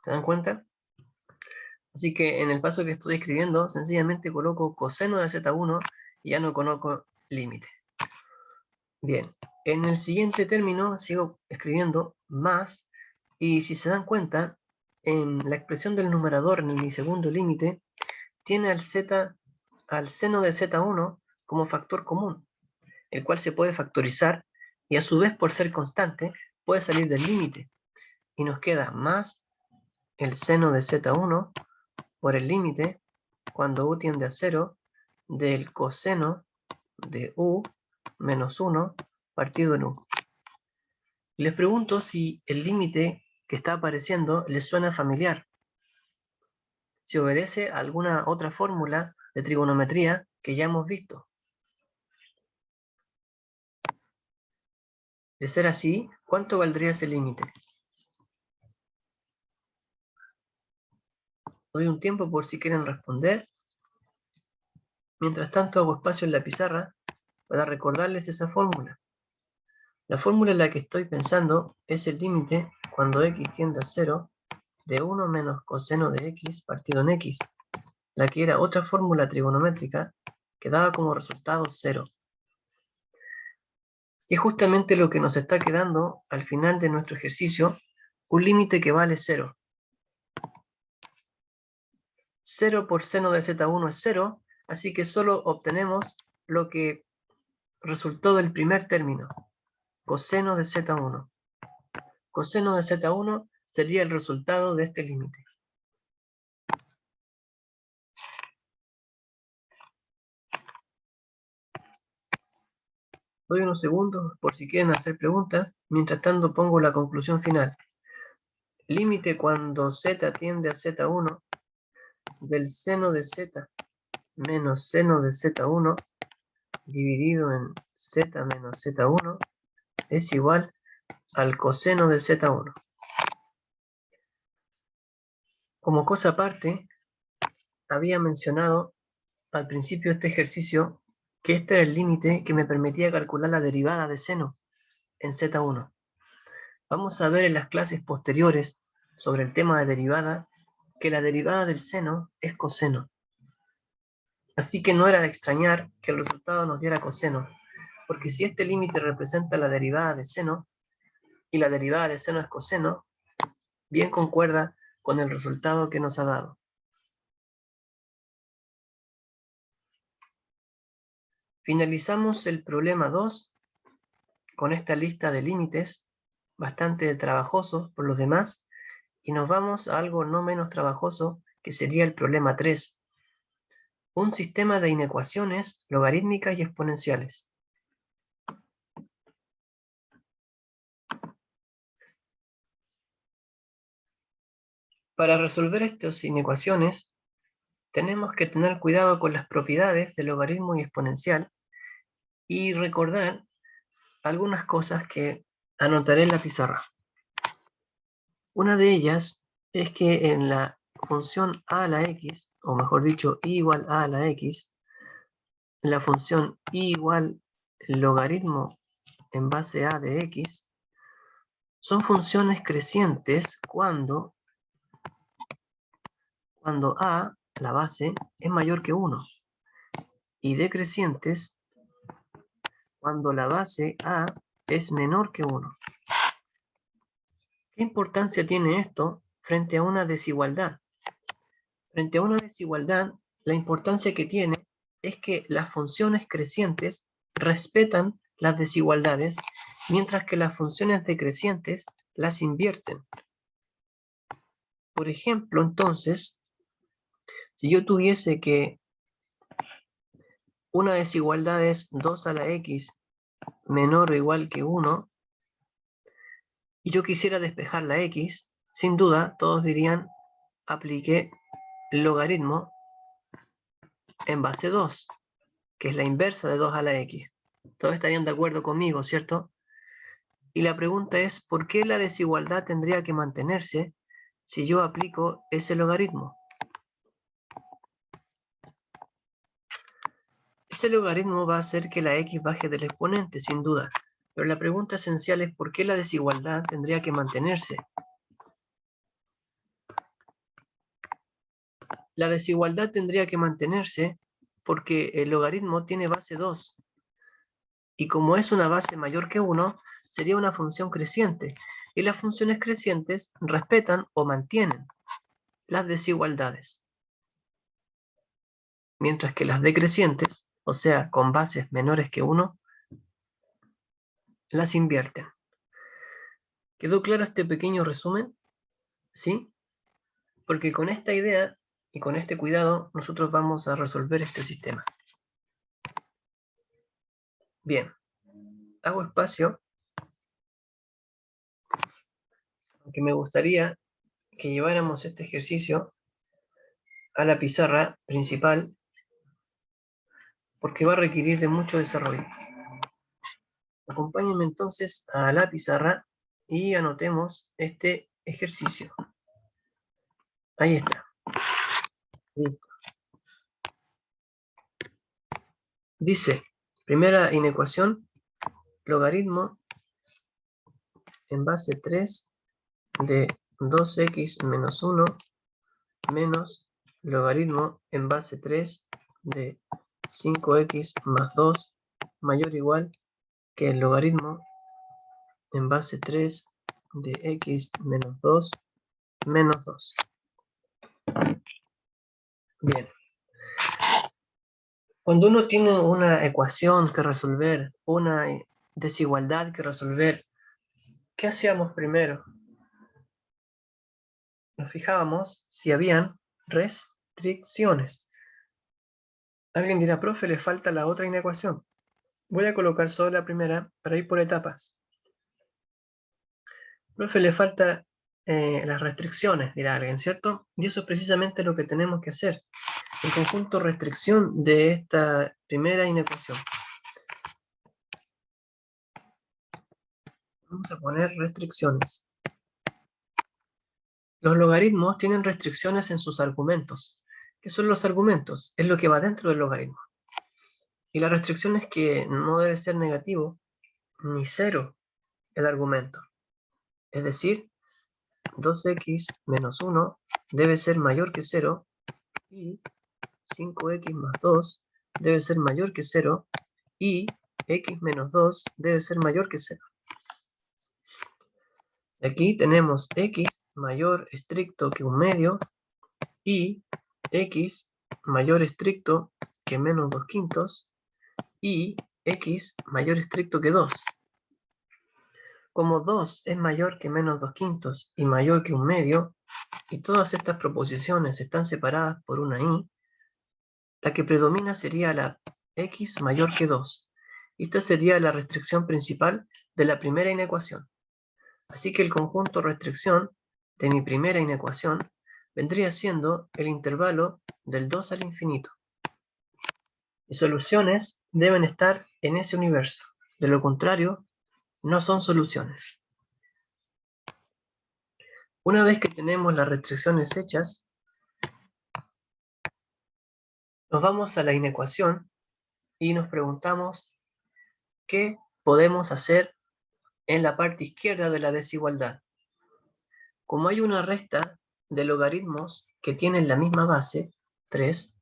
¿Se dan cuenta? Así que en el paso que estoy escribiendo, sencillamente coloco coseno de z1 y ya no coloco límite. Bien, en el siguiente término sigo escribiendo más, y si se dan cuenta, en la expresión del numerador en mi segundo límite, tiene al seno de z1 como factor común, el cual se puede factorizar y a su vez por ser constante puede salir del límite. Y nos queda más el seno de z1 por el límite cuando u tiende a 0 del coseno de u menos 1 partido en u. Y les pregunto si el límite que está apareciendo les suena familiar. Si obedece a alguna otra fórmula de trigonometría que ya hemos visto. De ser así, ¿cuánto valdría ese límite? Doy un tiempo por si quieren responder. Mientras tanto hago espacio en la pizarra para recordarles esa fórmula. La fórmula en la que estoy pensando es el límite cuando x tiende a 0 de 1 menos coseno de x partido en x, la que era otra fórmula trigonométrica que daba como resultado 0. Y es justamente lo que nos está quedando al final de nuestro ejercicio, un límite que vale 0. 0 por seno de z1 es 0, así que solo obtenemos lo que resultó del primer término, coseno de z1. Coseno de z1 sería el resultado de este límite. Doy unos segundos por si quieren hacer preguntas, mientras tanto pongo la conclusión final. Límite cuando z tiende a z1 del seno de z menos seno de z1 dividido en z menos z1 es igual al coseno de z1. Como cosa aparte, había mencionado al principio de este ejercicio que este era el límite que me permitía calcular la derivada de seno en z1. Vamos a ver en las clases posteriores sobre el tema de derivada que la derivada del seno es coseno. Así que no era de extrañar que el resultado nos diera coseno, porque si este límite representa la derivada de seno y la derivada de seno es coseno, bien concuerda con el resultado que nos ha dado. Finalizamos el problema 2 con esta lista de límites, bastante trabajosos por los demás, y nos vamos a algo no menos trabajoso, que sería el problema 3. Un sistema de inecuaciones logarítmicas y exponenciales. Para resolver estas inecuaciones, tenemos que tener cuidado con las propiedades del logaritmo y exponencial y recordar algunas cosas que anotaré en la pizarra. Una de ellas es que en la función a a la x, o mejor dicho, y igual a la x, la función y igual logaritmo en base a de x, son funciones crecientes cuando a, la base, es mayor que 1, y decrecientes cuando la base a es menor que 1. ¿Qué importancia tiene esto frente a una desigualdad? Frente a una desigualdad, la importancia que tiene es que las funciones crecientes respetan las desigualdades, mientras que las funciones decrecientes las invierten. Por ejemplo, entonces, si yo tuviese que una desigualdad es 2 a la x menor o igual que 1, y yo quisiera despejar la x, sin duda todos dirían apliqué logaritmo en base 2, que es la inversa de 2 a la x. Todos estarían de acuerdo conmigo, ¿cierto? Y la pregunta es, ¿por qué la desigualdad tendría que mantenerse si yo aplico ese logaritmo? Ese logaritmo va a hacer que la x baje del exponente, sin duda. Pero la pregunta esencial es, ¿por qué la desigualdad tendría que mantenerse? La desigualdad tendría que mantenerse porque el logaritmo tiene base 2. Y como es una base mayor que 1, sería una función creciente. Y las funciones crecientes respetan o mantienen las desigualdades. Mientras que las decrecientes, o sea, con bases menores que 1, las invierten. ¿Quedó claro este pequeño resumen? ¿Sí? Porque con esta idea y con este cuidado, nosotros vamos a resolver este sistema. Bien, hago espacio, porque me gustaría que lleváramos este ejercicio a la pizarra principal, porque va a requerir de mucho desarrollo. Acompáñenme entonces a la pizarra y anotemos este ejercicio. Ahí está. Listo. Dice, primera inecuación, logaritmo en base 3 de 2x menos 1 menos logaritmo en base 3 de 5x más 2 mayor o igual que el logaritmo en base 3 de x menos 2 menos 2. Bien. Cuando uno tiene una ecuación que resolver, una desigualdad que resolver, ¿qué hacíamos primero? Nos fijábamos si habían restricciones. Alguien dirá, profe, le falta la otra inecuación. Voy a colocar solo la primera para ir por etapas. Profe, le falta las restricciones, dirá alguien, ¿cierto? Y eso es precisamente lo que tenemos que hacer. El conjunto restricción de esta primera inecuación. Vamos a poner restricciones. Los logaritmos tienen restricciones en sus argumentos. ¿Qué son los argumentos? Es lo que va dentro del logaritmo. Y la restricción es que no debe ser negativo ni cero el argumento. Es decir, 2x menos 1 debe ser mayor que 0 y 5x más 2 debe ser mayor que 0 y x menos 2 debe ser mayor que 0. Aquí tenemos x mayor estricto que un medio y x mayor estricto que menos 2/5 y x mayor estricto que 2. Como 2 es mayor que menos 2/5 y mayor que un medio, y todas estas proposiciones están separadas por una y, la que predomina sería la x mayor que 2. Esta sería la restricción principal de la primera inecuación. Así que el conjunto restricción de mi primera inecuación vendría siendo el intervalo del 2 al infinito. Mis soluciones deben estar en ese universo. De lo contrario, no son soluciones. Una vez que tenemos las restricciones hechas, nos vamos a la inecuación y nos preguntamos qué podemos hacer en la parte izquierda de la desigualdad. Como hay una resta de logaritmos que tienen la misma base, 3,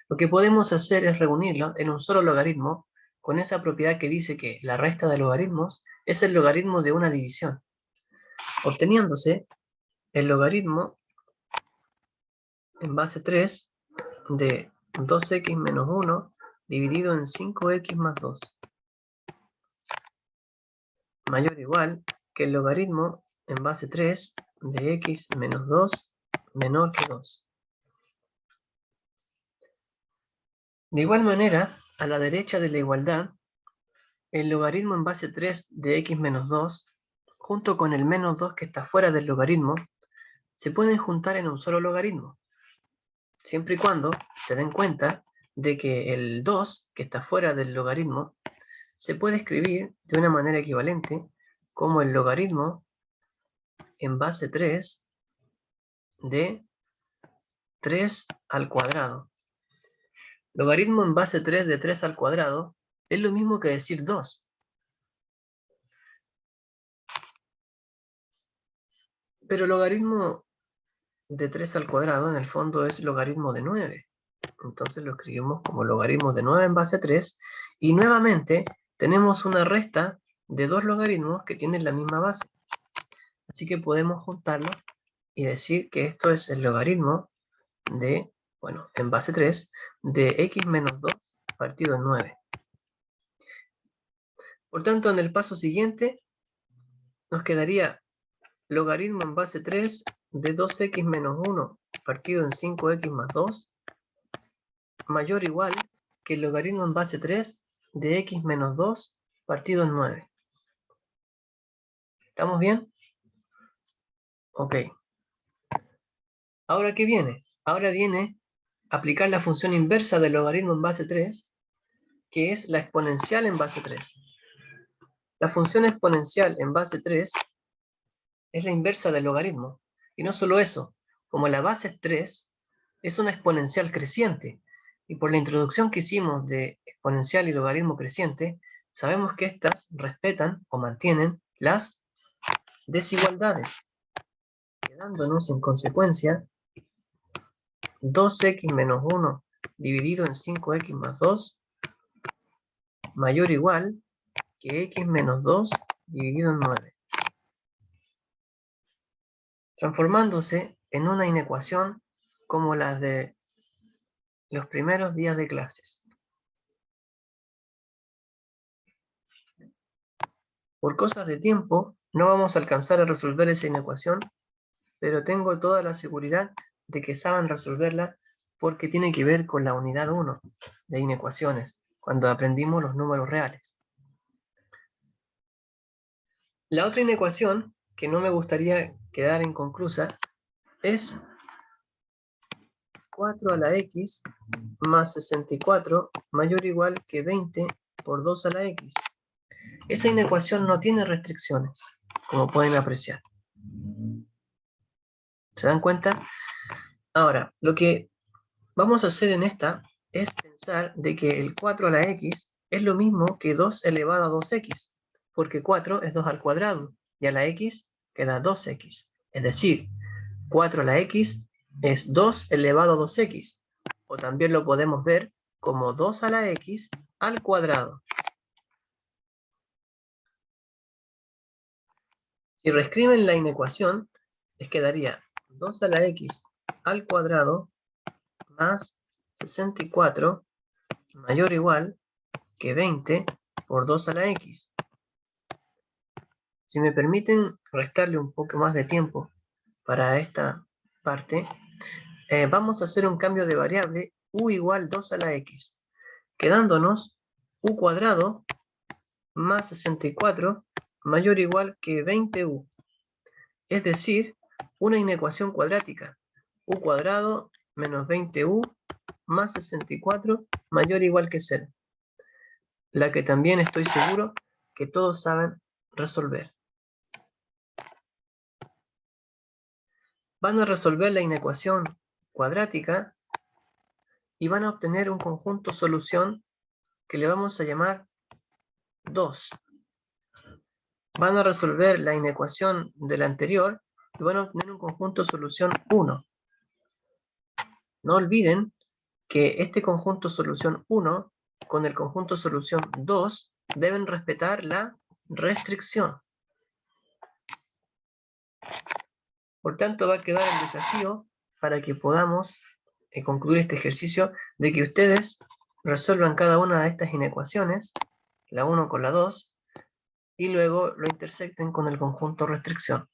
lo que podemos hacer es reunirlo en un solo logaritmo con esa propiedad que dice que la resta de logaritmos es el logaritmo de una división, obteniéndose el logaritmo en base 3 de 2x menos 1 dividido en 5x más 2 mayor o igual que el logaritmo en base 3 de x menos 2 menor que 2. De igual manera, a la derecha de la igualdad, el logaritmo en base 3 de x menos 2 junto con el menos 2 que está fuera del logaritmo se pueden juntar en un solo logaritmo, siempre y cuando se den cuenta de que el 2 que está fuera del logaritmo se puede escribir de una manera equivalente como el logaritmo en base 3 de 3 al cuadrado. Logaritmo en base 3 de 3 al cuadrado es lo mismo que decir 2. Pero logaritmo de 3 al cuadrado en el fondo es logaritmo de 9. Entonces lo escribimos como logaritmo de 9 en base 3 y nuevamente tenemos una resta de dos logaritmos que tienen la misma base. Así que podemos juntarlos y decir que esto es el logaritmo de, bueno, en base 3 de x menos 2 partido en 9. Por tanto, en el paso siguiente nos quedaría logaritmo en base 3 de 2x menos 1 partido en 5x más 2 mayor o igual que el logaritmo en base 3 de x menos 2 partido en 9. ¿Estamos bien? Ok. ¿Ahora qué viene? Ahora viene aplicar la función inversa del logaritmo en base 3, que es la exponencial en base 3. La función exponencial en base 3 es la inversa del logaritmo. Y no solo eso, como la base es 3, es una exponencial creciente. Y por la introducción que hicimos de exponencial y logaritmo creciente, sabemos que estas respetan o mantienen las desigualdades, quedándonos en consecuencia 2x menos 1 dividido en 5x más 2 mayor o igual que x menos 2 dividido en 9. Transformándose en una inecuación como las de los primeros días de clases. Por cosas de tiempo, no vamos a alcanzar a resolver esa inecuación, pero tengo toda la seguridad de que saben resolverla porque tiene que ver con la unidad 1 de inecuaciones, cuando aprendimos los números reales. La otra inecuación, que no me gustaría quedar inconclusa, es 4 a la x más 64 mayor o igual que 20 por 2 a la x. Esa inecuación no tiene restricciones, como pueden apreciar. ¿Se dan cuenta? Ahora, lo que vamos a hacer en esta es pensar de que el 4 a la x es lo mismo que 2 elevado a 2x, porque 4 es 2 al cuadrado, y a la x queda 2x. Es decir, 4 a la x es 2 elevado a 2x, o también lo podemos ver como 2 a la x al cuadrado. Si reescriben la inecuación, les quedaría 2 a la x al cuadrado más 64 mayor o igual que 20 por 2 a la x. Si me permiten restarle un poco más de tiempo para esta parte, vamos a hacer un cambio de variable u igual 2 a la x, quedándonos u cuadrado más 64 mayor o igual que 20u. Es decir, una inecuación cuadrática, u cuadrado menos 20u más 64 mayor o igual que 0. La que también estoy seguro que todos saben resolver. Van a resolver la inecuación cuadrática y van a obtener un conjunto solución que le vamos a llamar 2. Van a resolver la inecuación de la anterior y van a obtener un conjunto solución 1. No olviden que este conjunto solución 1 con el conjunto solución 2 deben respetar la restricción. Por tanto, va a quedar el desafío para que podamos concluir este ejercicio de que ustedes resuelvan cada una de estas inecuaciones, la 1 con la 2, y luego lo intersecten con el conjunto restricción.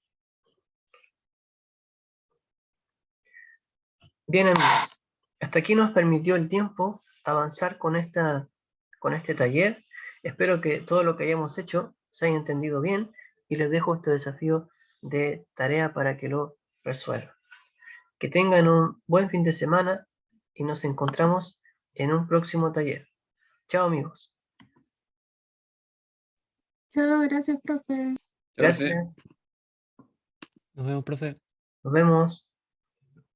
Bien, amigos, hasta aquí nos permitió el tiempo avanzar con este taller. Espero que todo lo que hayamos hecho se haya entendido bien y les dejo este desafío de tarea para que lo resuelvan. Que tengan un buen fin de semana y nos encontramos en un próximo taller. Chao, amigos. Chao, gracias, profe. Gracias. Nos vemos, profe. Nos vemos.